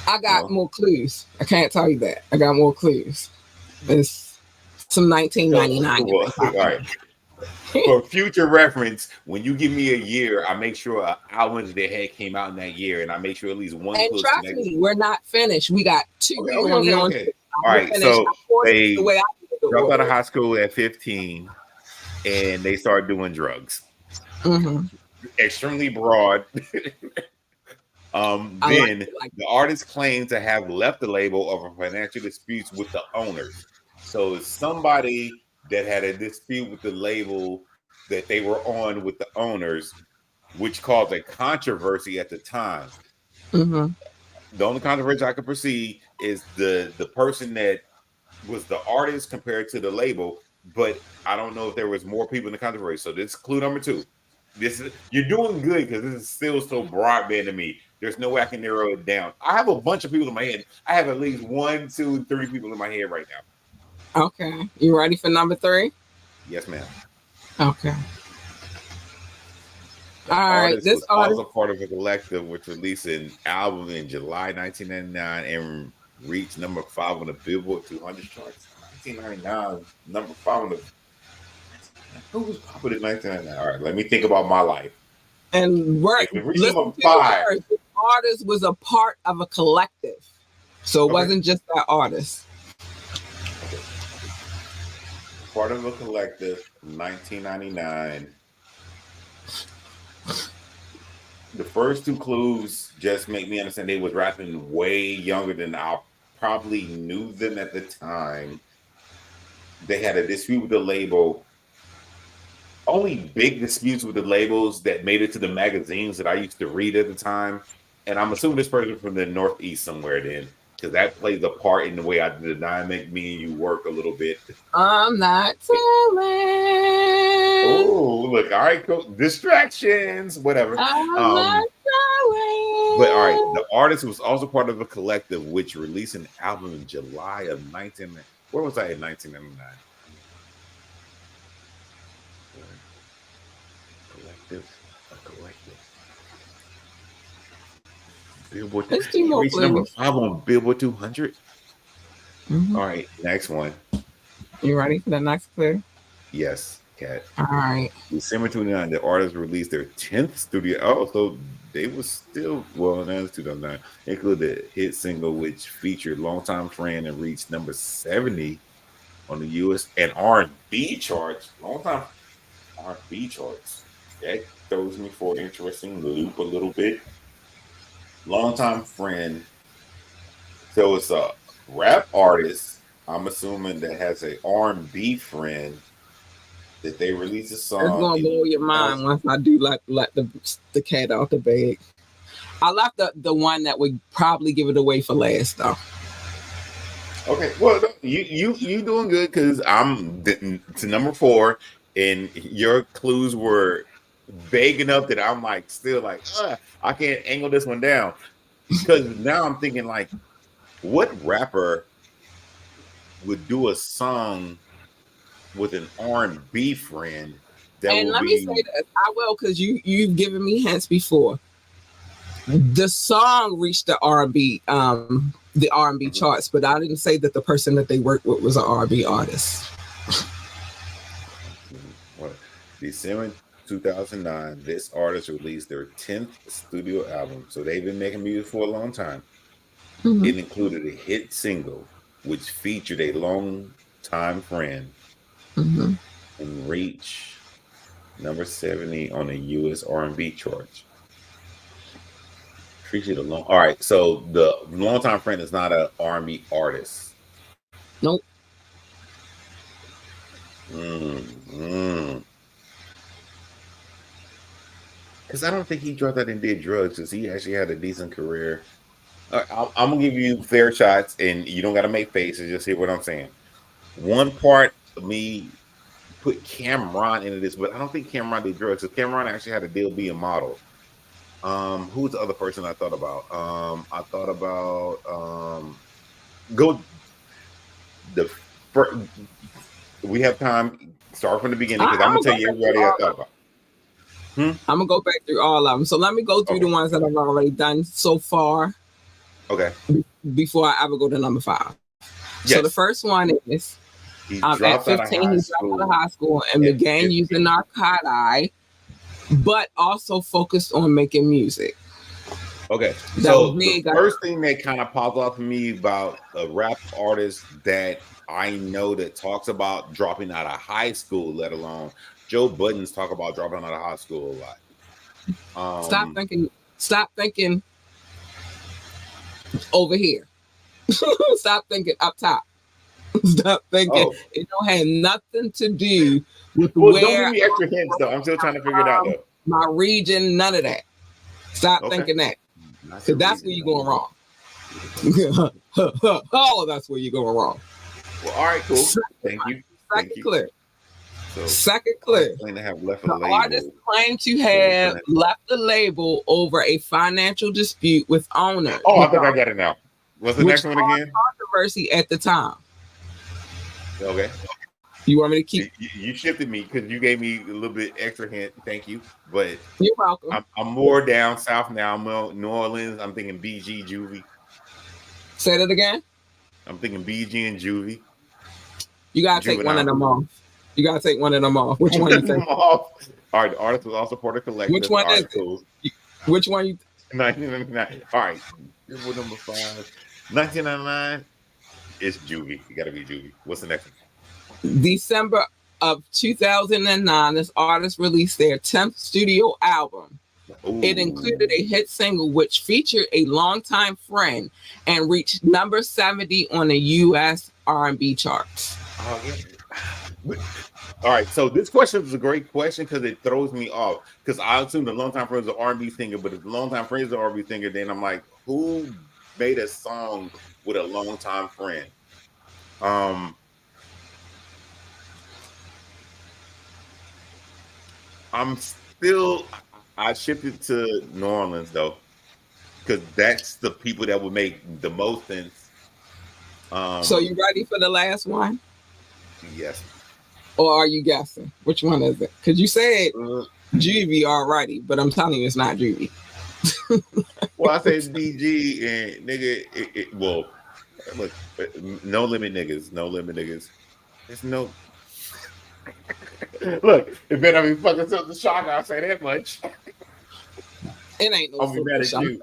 I got more clues. I can't tell you that. I got more clues. It's some 1999. Well, all right. For future reference, when you give me a year, I make sure albums that had came out in that year, and I make sure at least one. And trust me, we're not finished. We got two. Okay. All right, so they dropped out of high school at 15, and they started doing drugs. Mm-hmm. Extremely broad. Then the artist claimed to have left the label over financial disputes with the owners. So it's somebody that had a dispute with the label that they were on with the owners, which caused a controversy at the time. Mm-hmm. The only controversy I could perceive is the person that was the artist compared to the label, but I don't know if there was more people in the controversy. So this is clue number 2. You're doing good because this is still so broadband to me. There's no way I can narrow it down. I have a bunch of people in my head. I have at least 1, 2, 3 people in my head right now. Okay. You ready for number 3? Yes, ma'am. Okay. All right. This artist was also part of a collective which released an album in July 1999 and reached number 5 on the Billboard 200 charts. 1999, number 5 on the. Who was popular in 1999? All right, let me think about my life. And listen to the words. The artist was a part of a collective, so it wasn't just that artist. Part of a collective, 1999. The first 2 clues just make me understand they was rapping way younger than I probably knew them at the time. They had a dispute with the label only big disputes with the labels that made it to the magazines that I used to read at the time. And I'm assuming this person from the Northeast somewhere then, because that plays a part in the way the dynamic me and you work a little bit. I'm not telling. Oh, look, all right, cool. Distractions, whatever. I'm not telling. But all right, the artist was also part of a collective which released an album in July of 1999. Where was I in 1999? A collective. Billboard. Reached number 5 on Billboard 200. Mm-hmm. All right, next one. You ready for the next clue? Yes, Kat. All right. December 29, the artist released their 10th studio. Oh, so they was still, well, that's 2009. Included a hit single which featured Longtime Friend and reached number 70 on the US and R&B charts. Longtime R&B charts. That throws me for an interesting loop a little bit. Longtime Friend. So it's a rap artist, I'm assuming, that has an R&B friend that they release a song. It's gonna blow your mind once I do let the cat out the bag. I left the one that would probably give it away for last though. Okay, well, you doing good because I'm to number 4, and your clues were vague enough that I'm like still like I can't angle this one down because now I'm thinking like, what rapper would do a song with an R&B friend? And let me say this, I will, because you've given me hints before. The song reached the R&B charts, but I didn't say that the person that they worked with was an R&B artist. What? December 2009, this artist released their 10th studio album. So they've been making music for a long time. Mm-hmm. It included a hit single, which featured a long-time friend, mm-hmm. and reached number 70 on the U.S. R&B charts. Featured all right, so the long-time friend is not an R&B artist. Nope. Because I don't think he dropped out and did drugs, because he actually had a decent career. I'm gonna give you fair shots, and you don't gotta make faces. Just hear what I'm saying. One part of me put Cameron into this, but I don't think Cameron did drugs. So Cameron actually had a deal being a model. Who's the other person I thought about? I thought about we have time. Start from the beginning because I'm gonna tell you everybody I thought about. I'm gonna go back through all of them. So let me go through the ones that I've already done so far. Okay. Before I ever go to number 5. Yes. So the first one is at 15, he dropped out of high school and began using narcotics, but also focused on making music. Okay. So the first thing that kind of popped off for me about a rap artist that I know that talks about dropping out of high school, let alone Joe Budden's talk about dropping out of high school a lot. Stop thinking over here. Stop thinking up top. Stop thinking it don't have nothing to do with where. Don't give me extra hints though. I'm still trying to figure it out though. My region, none of that. Stop thinking that. Because that's where you're going wrong. That's where you're going wrong. Well, all right, cool. Thank you. Second clear. Second clue. The artist claimed to have left the label over a financial dispute with owner. Oh, I think I got it now. What's the next one again? Controversy at the time. Okay. You want me to keep? You shifted me because you gave me a little bit extra hint. Thank you. But you're welcome. I'm more down south now. I'm New Orleans. I'm thinking BG Juvie. Say that again. I'm thinking BG and Juvie. You gotta take one of them off. You gotta take one of them off. Which one you think? All right, the artist was also part of collective. Which one is it? Which one you? 1999. All right, number 5. 1999 is Juvie. You gotta be Juvie. What's the next one? December of 2009, this artist released their 10th studio album. Ooh. It included a hit single which featured a longtime friend and reached number 70 on the U.S. R&B charts. Oh, yeah. All right, so this question is a great question because it throws me off. Because I assume the longtime friends are R&B singer, but if the longtime friends are R&B singer, then I'm like, who made a song with a longtime friend? I shifted to New Orleans though, because that's the people that would make the most sense. So you ready for the last one? Yes. Or are you guessing? Which one is it? Because you said Juvie already, but I'm telling you it's not Juvie. Well, I said DG and nigga. Well, look, no limit niggas. There's no. Look, it better be fucking Silk the Shocker. I'll say that much. It ain't no. I'll be mad at you.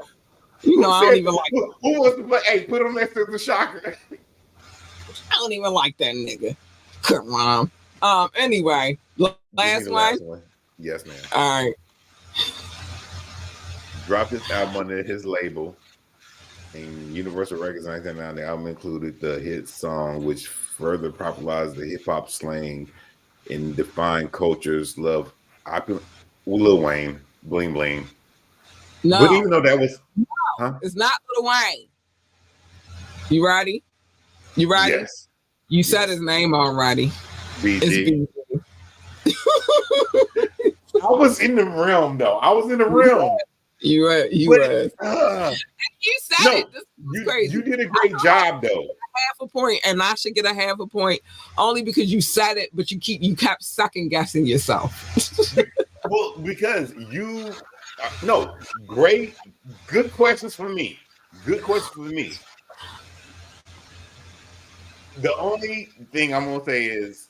You know, I don't even like. Who wants to play? Hey, put on that Silk the Shocker. I don't even like that nigga. Come on. Anyway, last one. Yes, man. All right. Dropped this album under his label, and Universal Records 1999. The album included the hit song, which further popularized the hip hop slang and defined cultures. Love, Lil Wayne, Bling Bling. No, but even though that was, it's not Lil Wayne. You ready? Yes. You said his name already. BG. I was in the realm though. You were. You said it. This is crazy. You did a great job though. Half a point, and I should get a half a point only because you said it, but you kept second guessing yourself. Well, because you good questions for me. The only thing I'm gonna say is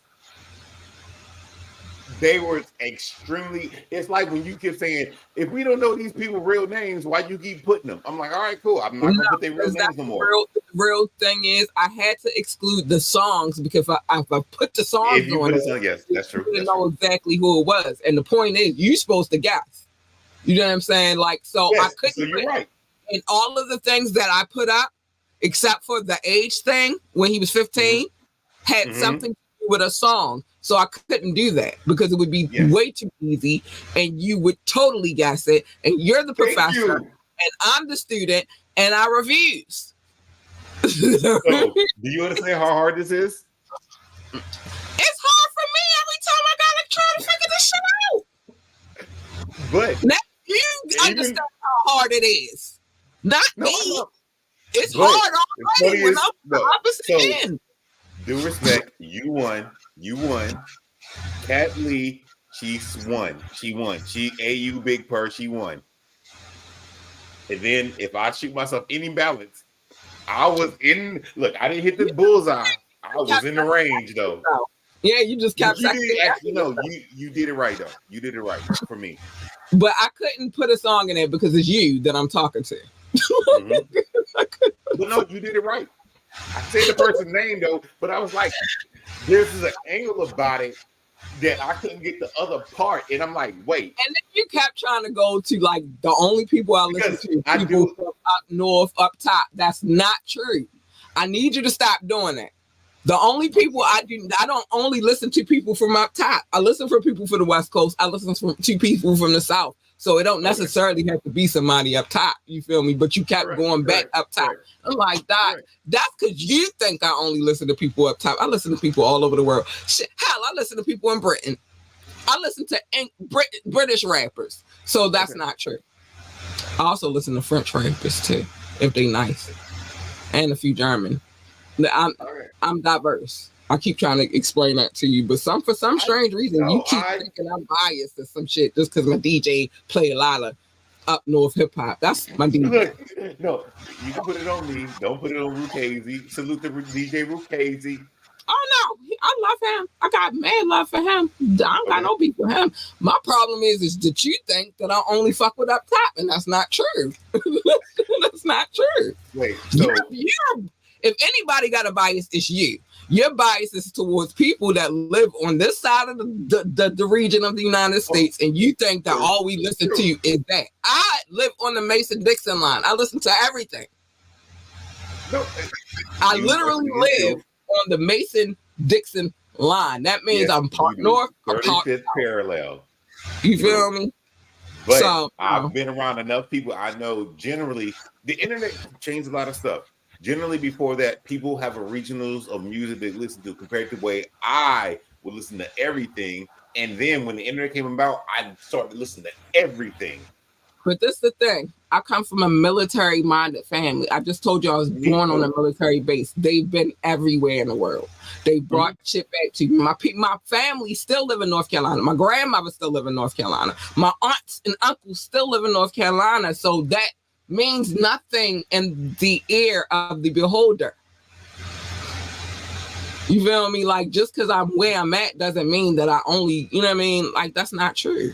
they were extremely. It's like when you keep saying, if we don't know these people's real names, why you keep putting them? I'm like, all right, cool. I'm not gonna put their real names no more. Real thing is, I had to exclude the songs because if I put the songs on, yes, that's true. You know exactly who it was, and the point is, you're supposed to guess. You know what I'm saying? Like, so yes, I couldn't. So you're right. And all of the things that I put up, except for the age thing when he was 15, had something to do with a song. So I couldn't do that because it would be way too easy and you would totally guess it. And you're the professor and I'm the student and I refuse. So, do you understand how hard this is? It's hard for me every time I gotta try to figure this shit out. But now you understand how hard it is. Not me. It's hard already when I'm the opposite end. Due respect, you won. Cat Lee, she won. She AU Big Purr, she won. And then if I shoot myself any balance, I was in. Look, I didn't hit the bullseye. I was in the range though. Yeah, you just kept. You did it right though. You did it right for me. But I couldn't put a song in it because it's you that I'm talking to. But no, you did it right. I said the person's name though, but I was like, there's an angle about it that I couldn't get the other part, and I'm like, wait. And then you kept trying to go to like the only people I listen to, people from up north, up top. That's not true. I need you to stop doing that. The only people I don't only listen to people from up top. I listen for people from the West Coast. I listen to people from the South. So it don't necessarily have to be somebody up top. You feel me? But you kept going back up top. I'm like, Doc, that's because you think I only listen to people up top. I listen to people all over the world. Shit, hell, I listen to people in Britain. I listen to British rappers. So that's not true. I also listen to French rappers too, if they nice. And a few German. I'm diverse. I keep trying to explain that to you, but for some strange reason, you keep thinking I'm biased or some shit just because my DJ play a lot of up north hip hop. That's my DJ. Look, no, you can put it on me. Don't put it on Rukazi. Salute to DJ Rukazi. Oh no, I love him. I got mad love for him. I don't got no beef with him. My problem is that you think that I only fuck with up top, and that's not true. That's not true. Wait, so if anybody got a bias, it's you. Your bias is towards people that live on this side of the region of the United States, and you think that all we listen to is that. I live on the Mason-Dixon line. I listen to everything. No, I literally live on the Mason-Dixon line. That means Yes, I'm part you do. north or part 35th parallel. you feel me? But So I've been around enough people. I know generally the internet changed a lot of stuff. Generally, before that, people have originals of music they listen to compared to the way I would listen to everything. And then when the internet came about, I started to listen to everything. but this is the thing. I come from a military-minded family. I just told you I was born on a military base. They've been everywhere in the world. They brought shit back to me. My family still live in North Carolina. My grandmother still live in North Carolina. My aunts and uncles still live in North Carolina. So that means nothing in the ear of the beholder. You feel me? Like, just because I'm where I'm at doesn't mean that I only, you know what I mean? Like, that's not true.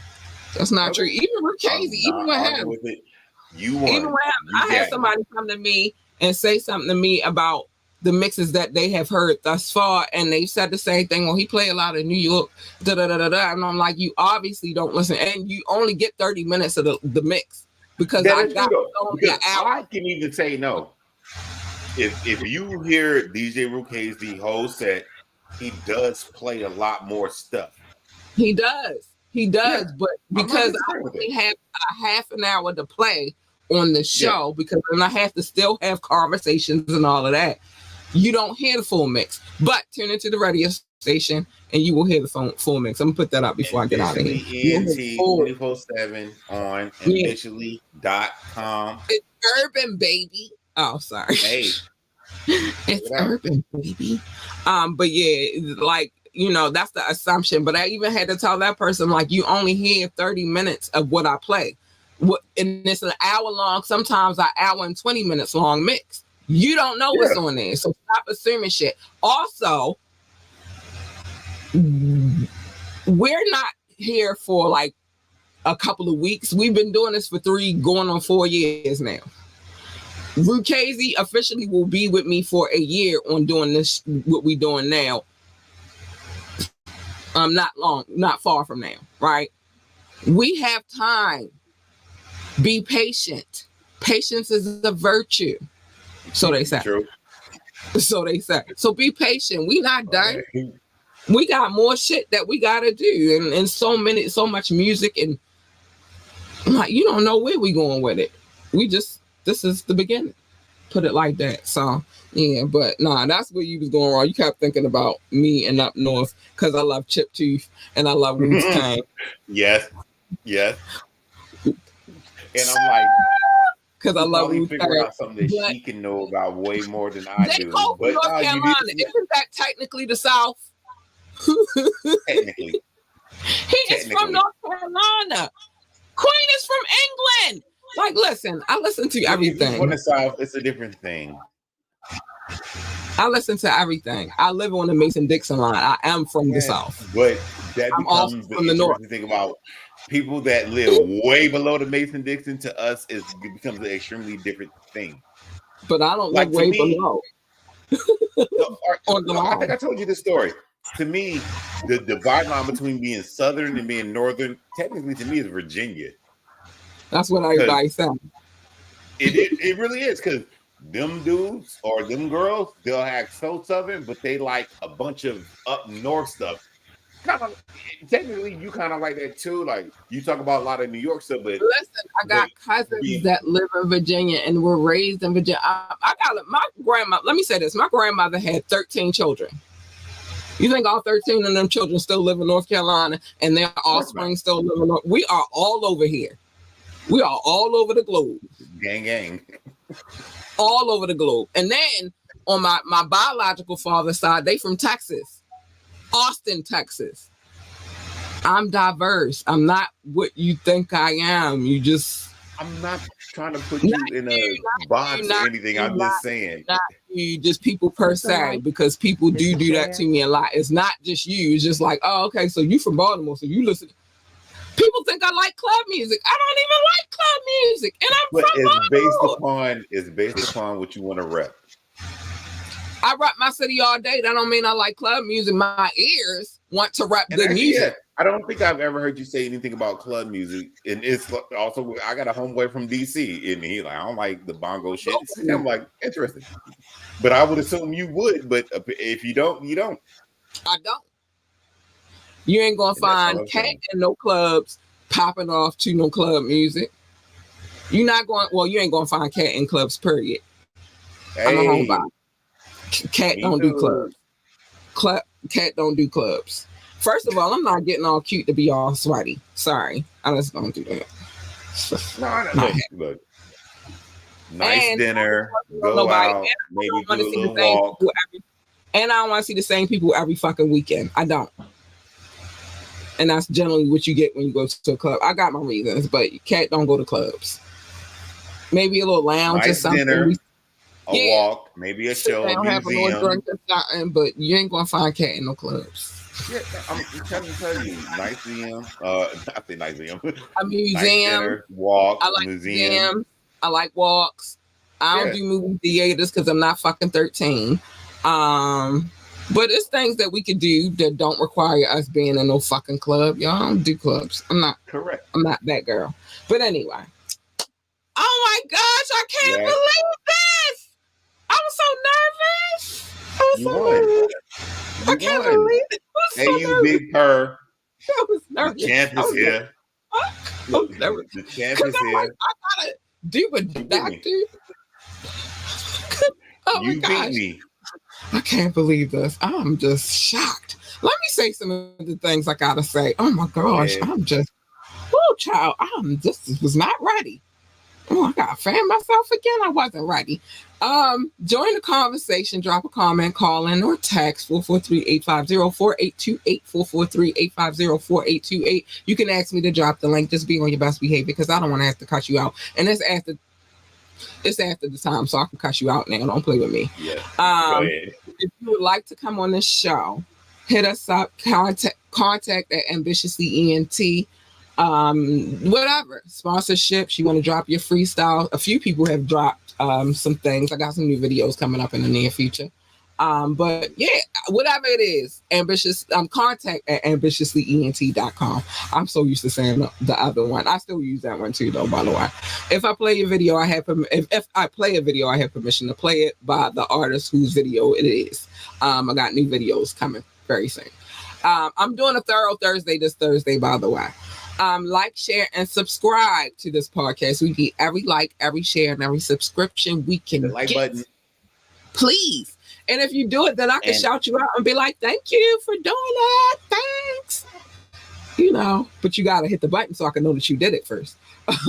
That's not true. Even with Casey, even with him. Even with him, I had somebody come to me and say something to me about the mixes that they have heard thus far, and they said the same thing. Well, he played a lot of New York, and I'm like, you obviously don't listen, and you only get 30 minutes of the mix because I got only an hour. I can even say no. If you hear DJ Rukaze, the whole set, he does play a lot more stuff. He does, yeah, but because I only have a half an hour to play on the show, because then I have to still have conversations and all of that, you don't hear the full mix. But tune into the radio station and you will hear the full mix. I'm gonna put that out before I get out of here. ENT 24/7 on ambitiously.com. It's urban, baby. Oh, sorry. Hey, it's urban, baby. But yeah, like, you know, that's the assumption. But I even had to tell that person, like, you only hear 30 minutes of what I play. And it's an hour long, sometimes an hour and 20 minutes long mix. You don't know what's on there. So stop assuming shit. Also, we're not here for like a couple of weeks. We've been doing this for 3 going on 4 years now. Rukaze officially will be with me for a year on doing this, what we doing now. Not far from now, right? We have time. Be patient. Patience is a virtue. So they say. True. So they say. So be patient. We not done. We got more shit that we gotta do, and so much music, and like, you don't know where we going with it. This is the beginning. Put it like that. So yeah, but nah, that's where you was going wrong. You kept thinking about me and up north because I love Chip Tooth and I love Wu-Tang. Yes. And I'm like, because I love Wu-Tang. Figure out something that she can know about way more than I do. But North Carolina, isn't that technically the South? Technically. He is from North Carolina. Queen is from England. Like, listen, I listen to everything. From the South, it's a different thing. I listen to everything. I live on the Mason-Dixon line. I am from the South. But that becomes from the North. Thing about people that live way below the Mason-Dixon. To us, it becomes an extremely different thing. But I don't live way below. On the line. I think I told you this story. To me, the divide line between being Southern and being Northern, technically to me, is Virginia. That's what everybody said. It really is, because them dudes or them girls, they'll act so Southern, but they like a bunch of up north stuff. Kind of, technically, you kind of like that too. Like, you talk about a lot of New York stuff, but listen, I got cousins that live in Virginia and were raised in Virginia. I got my grandma. Let me say this: my grandmother had 13 children. You think all 13 of them children still live in North Carolina and their offspring still live in North? We are all over here. We are all over the globe. Gang. All over the globe. And then on my biological father's side, they from Texas. Austin, Texas. I'm diverse. I'm not what you think I am. I'm not trying to put you in a box or anything. I'm just saying. Not you, just people per se, because people do that to me a lot. It's not just you. It's just like, oh, okay, so you from Baltimore, so you listen. People think I like club music. I don't even like club music, and I'm from Baltimore. It's based upon what you want to rep. I rep my city all day. That don't mean I like club music. My ears want to rep good music. Yeah, I don't think I've ever heard you say anything about club music. And it's also, I got a homeboy from DC, and he like, I don't like the bongo shit. And I'm like, interesting. But I would assume you would. But if you don't, you don't. I don't. You ain't gonna And that's all find I'm Cat saying. in no clubs popping off to no club music. You're not going. Well, you ain't gonna find Cat in clubs. Period. I'm a Hey, homebody. Cat me don't do too. clubs. Cat don't do clubs. First of all, I'm not getting all cute to be all sweaty. Sorry, I just don't do that. No, look. Nice And dinner, go nobody. out, maybe I don't do want to a see the little same walk. people and I don't want to see the same people every fucking weekend. I don't. And that's generally what you get when you go to a club. I got my reasons, but Cat don't go to clubs. Maybe a little lounge or Nice something. dinner, a Yeah. walk, maybe a Sit show, a down, have a little museum. drink or something, but you ain't gonna find Cat in no clubs. Yeah, I'm trying to tell you, nice museum. I say nice museum. A Nice museum. dinner, walk, I like museum. museums. I like walks. I don't Yeah. do movie theaters because I'm not fucking 13. But it's things that we could do that don't require us being in no fucking club. Y'all don't do clubs. I'm not that girl. But anyway. Oh my gosh, I can't Yes. believe this. I was so nervous. I was You so won. nervous. I You can't won. believe it. I was Hey, so you nervous. big purr. I was The nervous. champ I is was here. nervous. The champ Because is I'm like, here. I gotta do a beat doctor. me. Oh my You gosh. beat me. I can't believe this. I'm just shocked. Let me say some of the things I gotta say. Oh my gosh. ahead. I'm just, oh child, this was not ready. Oh, I gotta fan myself again. I wasn't ready. Join the conversation, drop a comment, call in or text 443-850-4828, 443-850-4828. You can ask me to drop the link. Just be on your best behavior because I don't want to have to cut you out. And it's after the time, so I can cut you out now. Don't play with me. Yeah. Go ahead. If you would like to come on this show, hit us up, contact at Ambitiously ENT. Whatever sponsorships you want to drop your freestyle. A few people have dropped some things. I got some new videos coming up in the near future. But yeah, whatever it is, contact at ambitiouslyent.com. I'm so used to saying the other one. I still use that one too, though, by the way. If I play a video, if I play a video, I have permission to play it by the artist whose video it is. I got new videos coming very soon. I'm doing a Thorough Thursday this Thursday, by the way. Like, share, and subscribe to this podcast. We need every like, every share, and every subscription we can The like get. button. Please. And if you do it, then I can shout you out and be like, thank you for doing that. Thanks. You know, but you got to hit the button so I can know that you did it first. Check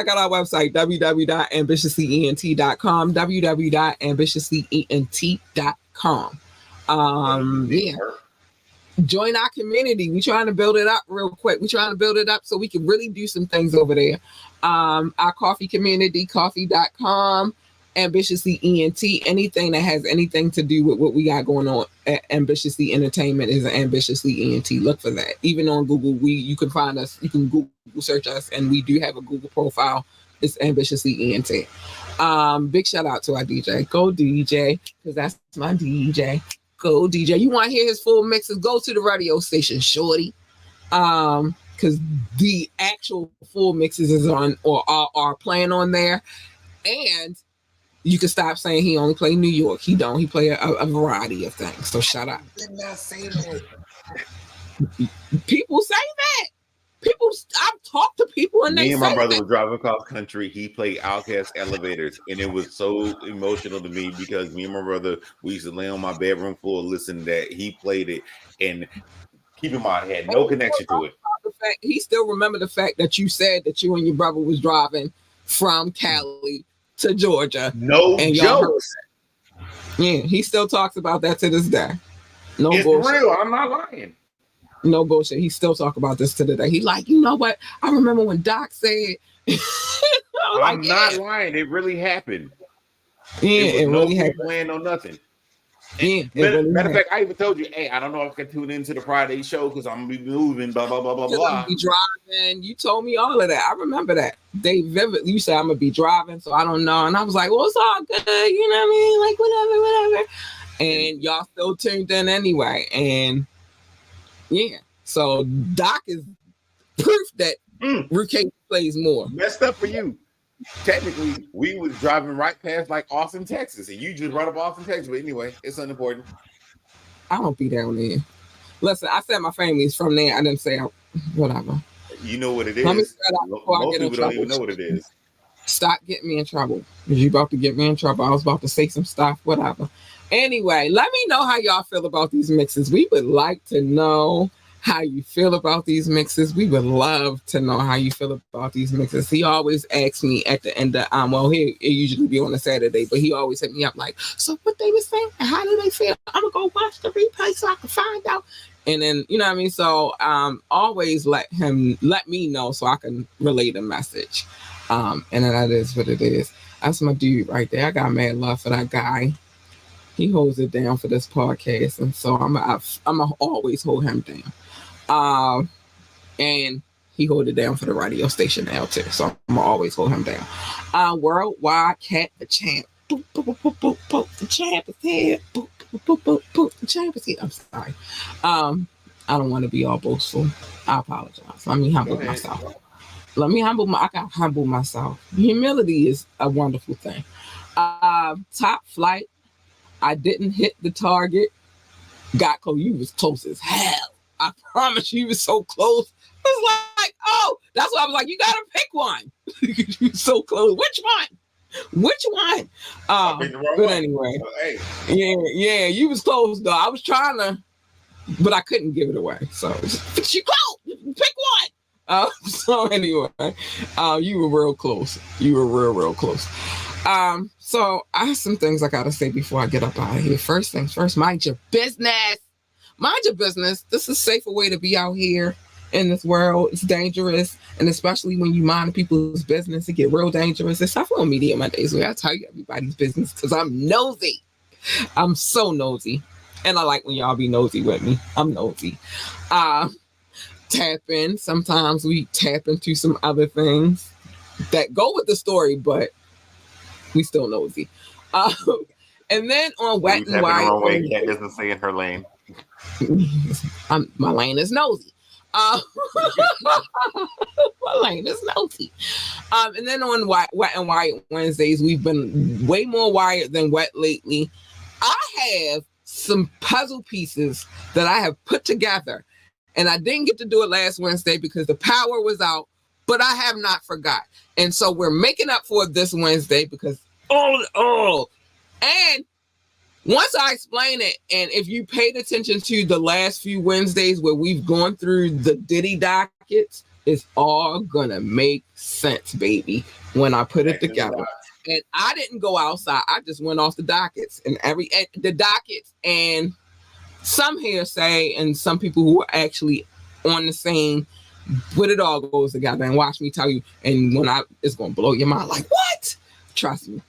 out our website, www.ambitiouslyent.com, www.ambitiouslyent.com. Yeah. Join our community. We're trying to build it up real quick. We're trying to build it up so we can really do some things over there. Our coffee community, coffee.com, Ambitiously ENT. Anything that has anything to do with what we got going on at Ambitiously Entertainment is an Ambitiously ENT. Look for that. Even on Google, you can find us. You can Google search us, and we do have a Google profile. It's Ambitiously ENT. Big shout out to our DJ. Go DJ, because that's my DJ. Go DJ. You want to hear his full mixes? Go to the radio station, shorty. Because the actual full mixes is on or are playing on there. And you can stop saying he only play New York. He don't. He play a variety of things. So shout out. Did not say that. People say that. I've talked to people and Me they and my say brother that. was driving across country. He played Outkast Elevators, and it was so emotional to me because me and my brother, we used to lay on my bedroom floor, listen to that. He played it, and keep in mind, he had no connection to it. He still remember the fact that you said that you and your brother was driving from Cali to Georgia. No and y'all jokes. Yeah, he still talks about that to this day. No It's bullshit. real. I'm not lying. No bullshit. He still talk about this to the day. He like, you know what? I remember when Doc said. I'm not lying. It really happened. Yeah, it no really happened. plan, no nothing. Yeah, Matter of fact, I even told you, hey, I don't know if I can tune into the Friday show because I'm gonna be moving, blah blah blah blah blah. Be driving. You told me all of that. I remember that. They vividly. You said I'm gonna be driving, so I don't know. And I was like, well, it's all good. You know what I mean? Like whatever. And y'all still tuned in anyway. And yeah, so Doc is proof that Ruke plays more. Messed up for you. Technically, we was driving right past like Austin, Texas, and you just brought up Austin, Texas. But anyway, it's unimportant. I don't be down there. Listen, I said my family is from there. I didn't say whatever. You know what it is. Let me say that before I Most get in people don't trouble. even know what it is. Stop getting me in trouble. Because you about to get me in trouble. I was about to say some stuff, whatever. Anyway, let me know how y'all feel about these mixes. We would like to know how you feel about these mixes. We would love to know how you feel about these mixes. He always asks me at the end of it usually be on a Saturday, but he always hit me up like, so what they were saying, how do they feel? I'm gonna go watch the replay so I can find out. And then, you know what I mean? So always let me know so I can relay the message. And then that is what it is. That's my dude right there. I got mad love for that guy. He holds it down for this podcast, and so I'm gonna always hold him down. And he hold it down for the radio station now too. So I'm gonna always hold him down. Worldwide Cat the Champ. Boop, boop, boop, boop, boop, boop. The champ is here. Boop, boop, boop, boop, boop. The champ is here. I'm sorry. I don't want to be all boastful. I apologize. Let me humble myself. I gotta humble myself. Humility is a wonderful thing. Top Flight. I didn't hit the target. Got close. You was close as hell. I promise you was so close. It was like, oh, that's why I was like, you gotta pick one. You was so close. Which one? But anyway. Hey. Yeah, you was close though. I was trying to, but I couldn't give it away. So she close. Pick one. So anyway, you were real close. You were real close. So I have some things I gotta say before I get up out of here. First things first, mind your business. Mind your business. This is a safer way to be out here in this world. It's dangerous, and especially when you mind people's business, it get real dangerous. Except for on Media Mondays, where I tell you everybody's business because I'm nosy. I'm so nosy, and I like when y'all be nosy with me. I'm nosy. Tap in. Sometimes we tap into some other things that go with the story, but we still nosy. And then on Wet and Wild, Cat doesn't say in her lane. My lane is nosy. My lane is nosy. And then on Wet and Wired Wednesdays, we've been way more wired than wet lately. I have some puzzle pieces that I have put together, and I didn't get to do it last Wednesday because the power was out, but I have not forgot. And so we're making up for it this Wednesday because and once I explain it, and if you paid attention to the last few Wednesdays where we've gone through the Diddy dockets, it's all gonna make sense, baby, when I put it together. And I didn't go outside. I just went off the dockets and and some hearsay and some people who are actually on the same, but it all goes together. And watch me tell you, and it's gonna blow your mind. Like, what? Trust me.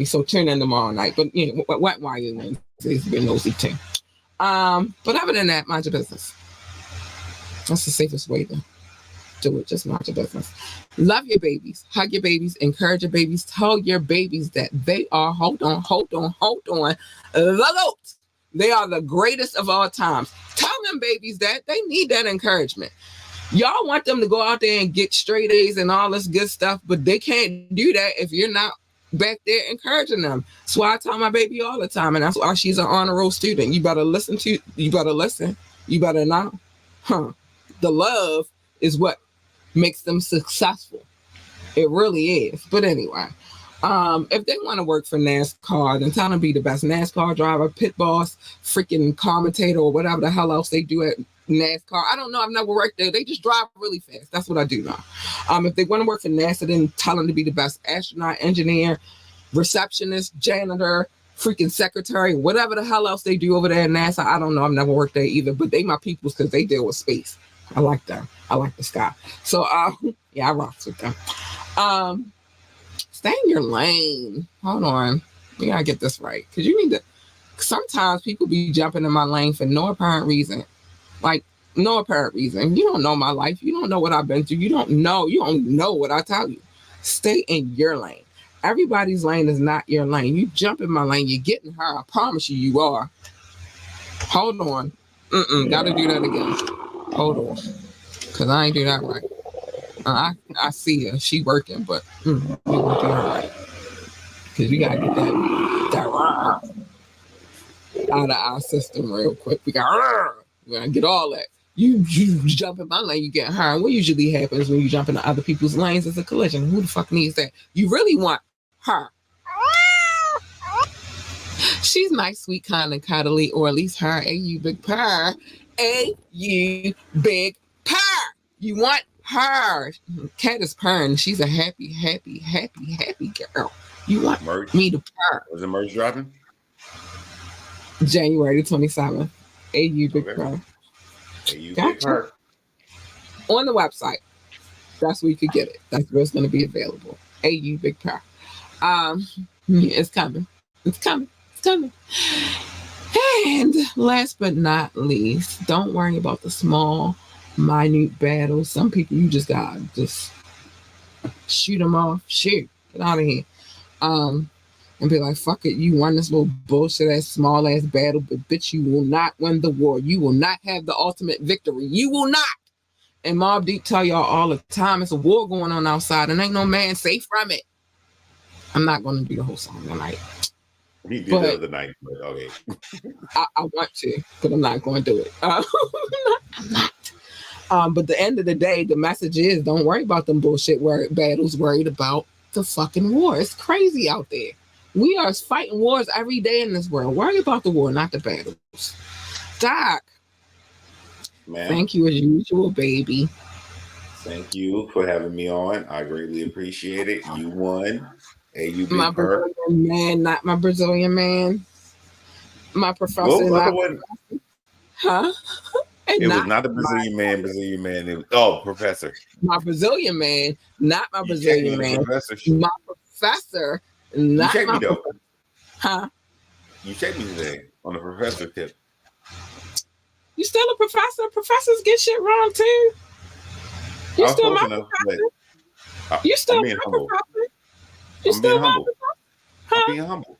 So tune in tomorrow night. But why you Wednesdays been nosy too. But other than that, mind your business. That's the safest way to do it. Just mind your business. Love your babies. Hug your babies. Encourage your babies. Tell your babies that they are, hold on, the GOAT. They are the greatest of all times. Tell them babies that they need that encouragement. Y'all want them to go out there and get straight A's and all this good stuff, but they can't do that if you're not back there encouraging them. That's why I tell my baby all the time, and that's why she's an honor roll student. You better listen. You better know. The love is what makes them successful. It really is. But anyway, if they want to work for NASCAR, then tell them to be the best NASCAR driver, pit boss, freaking commentator, or whatever the hell else they do at NASCAR. I don't know. I've never worked there. They just drive really fast. That's what I do know. If they want to work for NASA, then tell them to be the best astronaut, engineer, receptionist, janitor, freaking secretary, whatever the hell else they do over there at NASA. I don't know. I've never worked there either, but they my peoples because they deal with space. I like them. I like the sky. So, yeah, I rocks with them. Stay in your lane. Hold on. We gotta get this right. Because you need to, sometimes people be jumping in my lane for no apparent reason. Like, no apparent reason. You don't know my life. You don't know what I've been through. You don't know what I tell you. Stay in your lane. Everybody's lane is not your lane. You jump in my lane, you're getting her. I promise you are. Hold on. Gotta do that again. Hold on. Because I ain't do that right. I see her. She working, but we won't do her right. Because we gotta get that right. out of our system real quick. We're gonna get all that. You jump in my lane, you get her. And what usually happens when you jump into other people's lanes is a collision. Who the fuck needs that? You really want her. She's nice, sweet, kind, and cuddly, or at least her. A.U. Big Purr. A.U. Big Purr. You want her. Cat is purring. She's a happy girl. You want merch? Me to purr. Was the merch dropping? January 27th. A.U. Big Purr. A.U. Big Purr. On the website. That's where you could get it. That's where it's going to be available. A.U. Big Purr. It's coming. It's coming. It's coming. And last but not least, don't worry about the small, minute battles. Some people you just gotta just shoot them off. Shoot. Get out of here. And be like, fuck it, you won this little bullshit ass small ass battle, but bitch, you will not win the war. You will not have the ultimate victory. You will not. And Mobb Deep tell y'all all the time, it's a war going on outside, and ain't no man safe from it. I'm not gonna do the whole song tonight. He did the other night, but okay. I want to, but I'm not going to do it. I'm not. But the end of the day, the message is don't worry about them bullshit battles. Worried about the fucking war. It's crazy out there. We are fighting wars every day in this world. Worry about the war, not the battles. Doc, man, thank you as usual, baby. Thank you for having me on. I greatly appreciate it. You won. A.U. Big My Purr. Brazilian man, not my Brazilian man. My professor, not huh? It was not the Brazilian man. It was, professor. My Brazilian man, not my Brazilian man. My professor, not you checked my me though. Huh? You checked me today on the professor tip. You still a professor? Professors get shit wrong too. You still my professor? You still my professor? You still my professor? Huh? I'm being humble.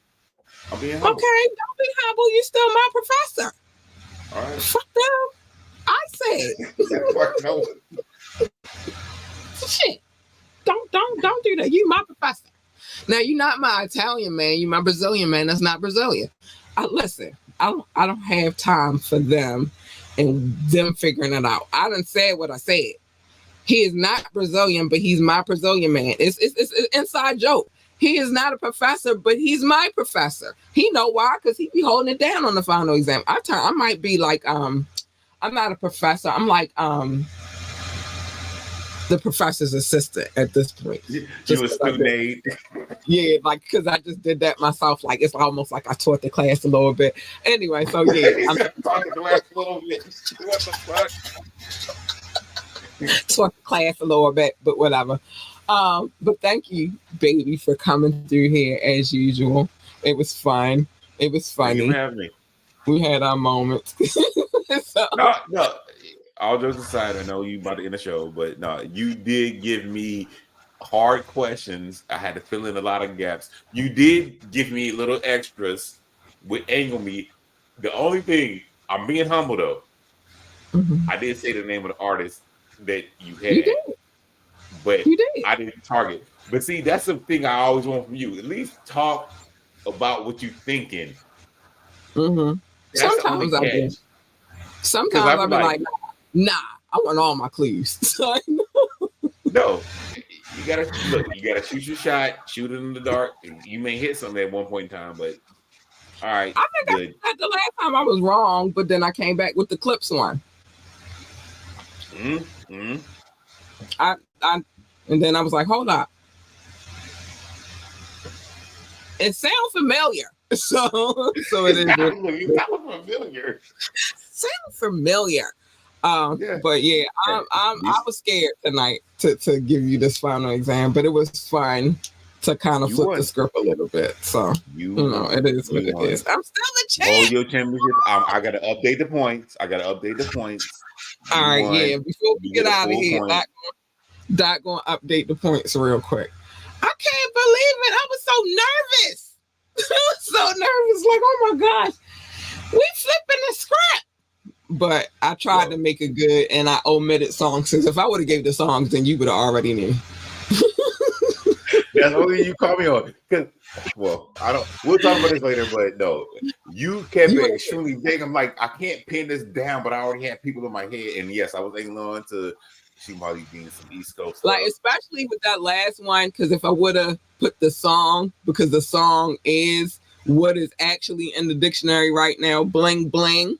Okay, don't be humble. You still my professor. All right. Fuck them. I said. Shit. Don't do that. You my professor. Now you're not my Italian man. You my Brazilian man. That's not Brazilian. Listen. I don't have time for them and them figuring it out. I done said what I said. He is not Brazilian, but he's my Brazilian man. It's an inside joke. He is not a professor, but he's my professor. He know why, because he be holding it down on the final exam. I might be like, I'm not a professor. I'm like the professor's assistant at this point. You a student aide. Yeah, like because I just did that myself. Like it's almost like I taught the class a little bit. Anyway, so yeah, I'm talking the class a little bit. What the fuck? Taught the class a little bit, but whatever. But thank you, baby, for coming through here as usual. It was fun. It was funny. You have me. We had our moments. So. No. All jokes aside, I know you about to end the show, but no, you did give me hard questions. I had to fill in a lot of gaps. You did give me little extras with Angle Me. The only thing, I'm being humble though. Mm-hmm. I did say the name of the artist that you had. You did. But you did. I didn't target. But see, that's the thing I always want from you. At least talk about what you're thinking. Mm-hmm. Sometimes I do. Sometimes I'll be like, nah, I want all my clues. No, you gotta look. You gotta shoot your shot, shoot it in the dark. You may hit something at one point in time, but all right. I think I the last time I was wrong, but then I came back with the Clips one. Mm-hmm. And then I was like, hold up. It sounds familiar. So it is. You sound familiar. Sound familiar. But yeah, I was scared tonight to give you this final exam, but it was fun to kind of flip the script a little bit. So you know, it is what it is. I'm still the champ. Hold your championship. I gotta update the points. All right, yeah. Before we get out of here, Doc gonna update the points real quick. I can't believe it. I was so nervous. I was so nervous. Like, oh my gosh, we flipping the script. But I tried to make it good, and I omitted songs. Because if I would have gave the songs, then you would have already knew. That's only you call me on. Because, well, I don't. We'll talk about this later. But no, you kept it extremely vague. I'm like, I can't pin this down, but I already had people in my head. And yes, I was hanging on to she Molly being some East Coast stuff. Like, especially with that last one, because if I would have put the song, because the song is what is actually in the dictionary right now, bling bling,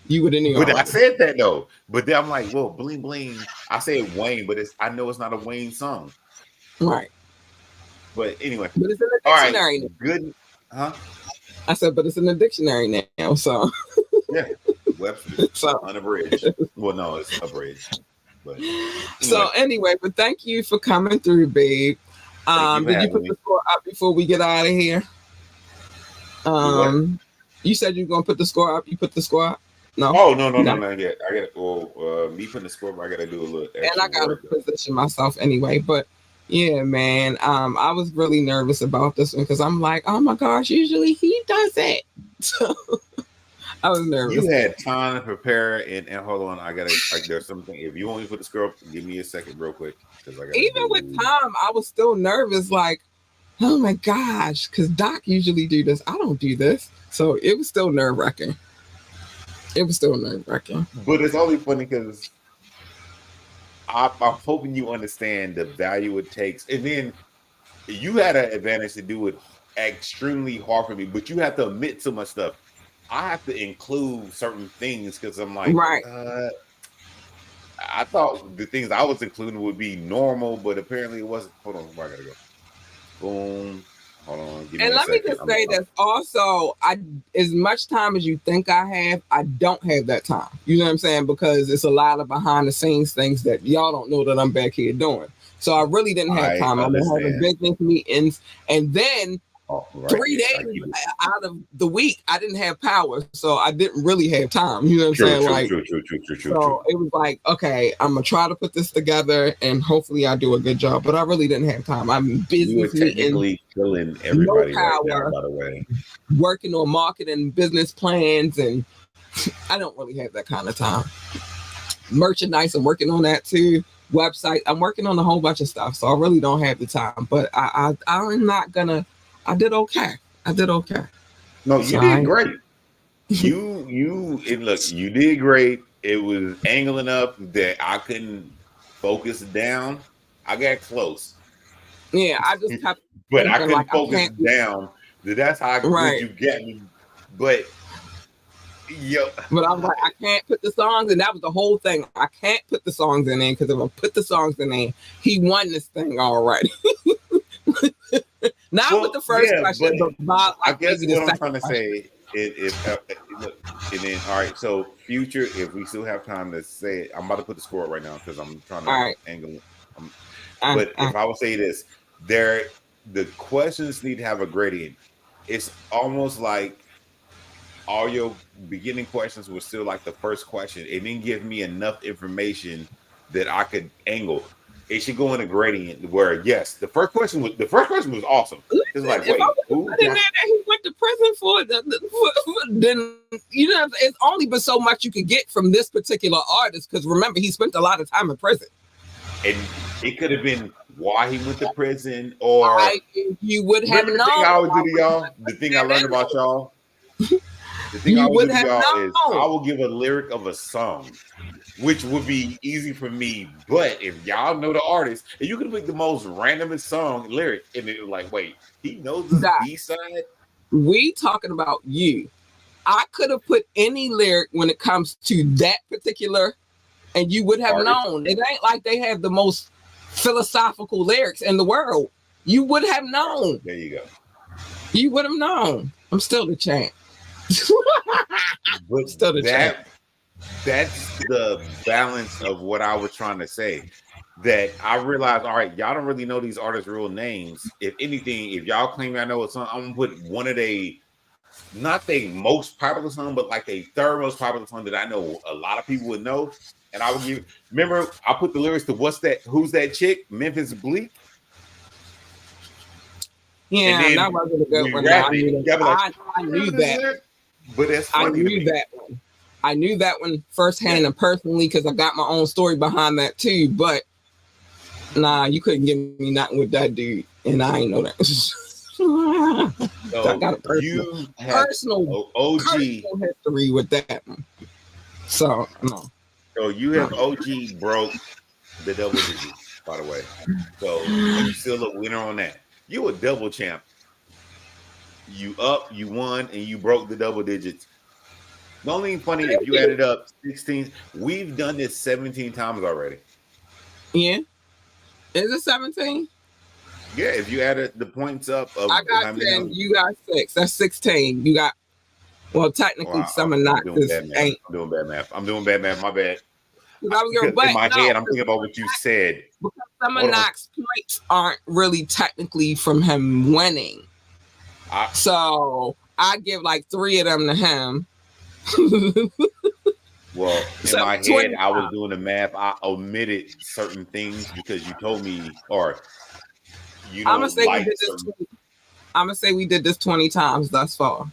you would have knew. But I said that though. But then I'm like, well, bling bling. I say Wayne, but I know it's not a Wayne song. Right. But anyway. But it's in the dictionary. All right, good. Huh? I said, but it's in the dictionary now. So yeah. Webster. So unabridged. Well, no, it's abridged. But anyway. So anyway, but thank you for coming through, babe. Did you put the score up before we get out of here? You said you were gonna put the score up. You put the score up? No. Oh no yet. I got me putting the score, but I gotta do a little extra. And I gotta position myself anyway. But yeah, man. I was really nervous about this one because I'm like, oh my gosh, usually he does it. So I was nervous. You had time to prepare and hold on. There's something. If you want me to put the score up, give me a second real quick. Even with time, I was still nervous, like, oh my gosh, because Doc usually do this. I don't do this. So it was still nerve-wracking. But it's only funny because I'm hoping you understand the value it takes. And then you had an advantage to do it extremely hard for me, but you have to omit so much stuff. I have to include certain things because I'm like, right. I thought the things I was including would be normal, but apparently it wasn't. Hold on, where I gotta go. Boom. Hold on. Give me and a let second. me just say this also, as much time as you think I have, I don't have that time. You know what I'm saying? Because it's a lot of behind the scenes things that y'all don't know that I'm back here doing. So I really didn't have time. I'm having business meetings, and then 3 days out of the week, I didn't have power, so I didn't really have time. You know what I'm saying? True. So it was like, okay, I'm gonna try to put this together, and hopefully I do a good job. But I really didn't have time. I'm busy. You were technically killing everybody right now, by the way. Working on marketing, business plans, and I don't really have that kind of time. Merchandise, I'm working on that too. Website, I'm working on a whole bunch of stuff, so I really don't have the time. But I'm not gonna. I did okay. No, you did great. You did great. It was angling up that I couldn't focus down. I got close. Yeah, I just kept but I couldn't focus down. That's how good you get me. But but I was like, I can't put the songs, and that was the whole thing. I can't put the songs in there because if I put the songs in there, he won this thing already. Not with the first question, but about, I guess what I'm trying to say is, and then all right. So future, if we still have time to say it, I'm about to put the score right now because I'm trying to angle. But if I would say this, the questions need to have a gradient. It's almost like all your beginning questions were still like the first question. It didn't give me enough information that I could angle. It should go in a gradient where, yes, the first question was awesome. It's like, wait, who? That he went to prison for, then you know, it's only been so much you could get from this particular artist because remember, he spent a lot of time in prison. And it could have been why he went to prison, or you would have known. The thing I would do to y'all, the thing I learned about y'all, the thing I would do to y'all is I will give a lyric of a song, which would be easy for me. But if y'all know the artist, and you can pick the most randomest song lyric, and it was like, wait, he knows the B-side? We talking about you. I could have put any lyric when it comes to that particular, and you would have known. It ain't like they have the most philosophical lyrics in the world. You would have known. There you go. You would have known. I'm still the champ. But still the champ. That's the balance of what I was trying to say. That I realized, all right, y'all don't really know these artists' real names. If anything, if y'all claim I know a song, I'm gonna put one of not the most popular song, but like a third most popular song that I know a lot of people would know. And I would remember I put the lyrics to who's that chick? Memphis Bleak. Yeah, that wasn't a good one. I knew that. But that's funny. I knew that one. I knew that one firsthand and personally because I got my own story behind that too. But Nah, you couldn't give me nothing with that dude, and I ain't know that. I got a personal history with that one. So no. So you have OG broke the double digits, by the way. So you still a winner on that. You a double champ. You up, you won, and you broke the double digits. The only thing funny, if you added up 16, we've done this 17 times already. Yeah. Is it 17? Yeah, if you added the points up of I got 10, you got 6. That's 16. You got technically some are not. I'm doing bad math. I'm doing bad math. My bad. In my head, I'm thinking about what you said. Because some of Knox's points aren't really technically from him winning. So I give like 3 of them to him. Well, in my head, I was doing the math. I omitted certain things because you told me, or you know, I'm gonna say we did this 20 times thus far.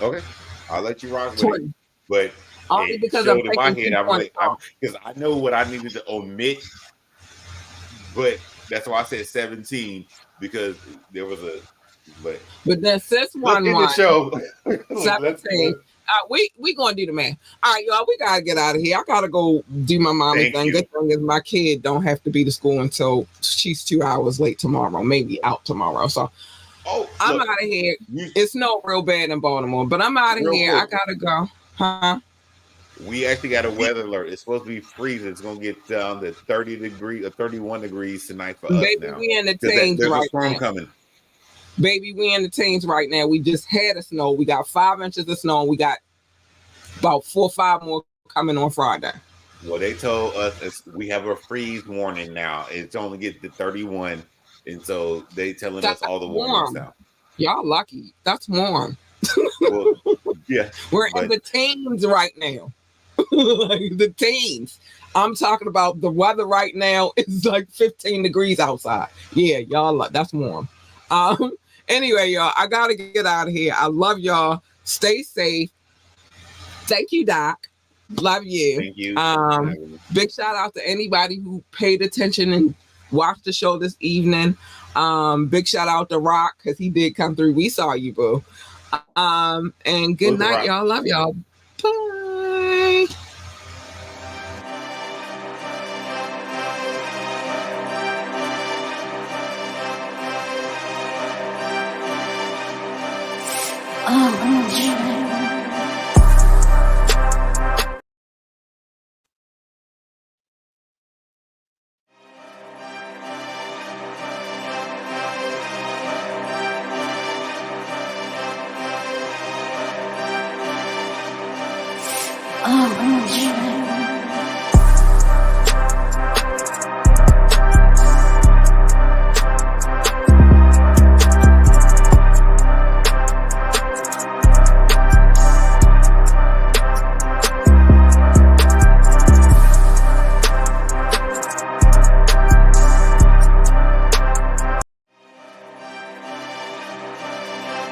Okay, I'll let you rock with it. But only because I'm in my head, because I know what I needed to omit. But that's why I said 17 because there was a. But then sis won the show. 17. We gonna do the math. All right, y'all. We gotta get out of here. I gotta go do my mommy thing. Good thing is my kid don't have to be to school until she's 2 hours late tomorrow, maybe out tomorrow. So I'm out of here. It's not real bad in Baltimore, but I'm out of here. I gotta go. Huh? We actually got a weather alert. It's supposed to be freezing. It's gonna get down to 30 degrees or 31 degrees tonight for us now. We in the teens there's right a storm now. coming. Baby, we in the teens right now. We just had a snow. We got 5 inches of snow. We got about 4 or 5 more coming on Friday. Well, they told us we have a freeze warning now. It's only get to 31, and so they telling us all the warnings now. Y'all lucky. That's warm. Well, yeah, we're in the teens right now. Like the teens. I'm talking about the weather right now is like 15 degrees outside. Yeah, y'all. That's warm. Anyway, y'all, I gotta get out of here. I love y'all. Stay safe. Thank you, Doc. Love you. Thank you. Big shout out to anybody who paid attention and watched the show this evening. Big shout out to Rock because he did come through. We saw you, boo. And good night, y'all. Love y'all. Bye. Oh,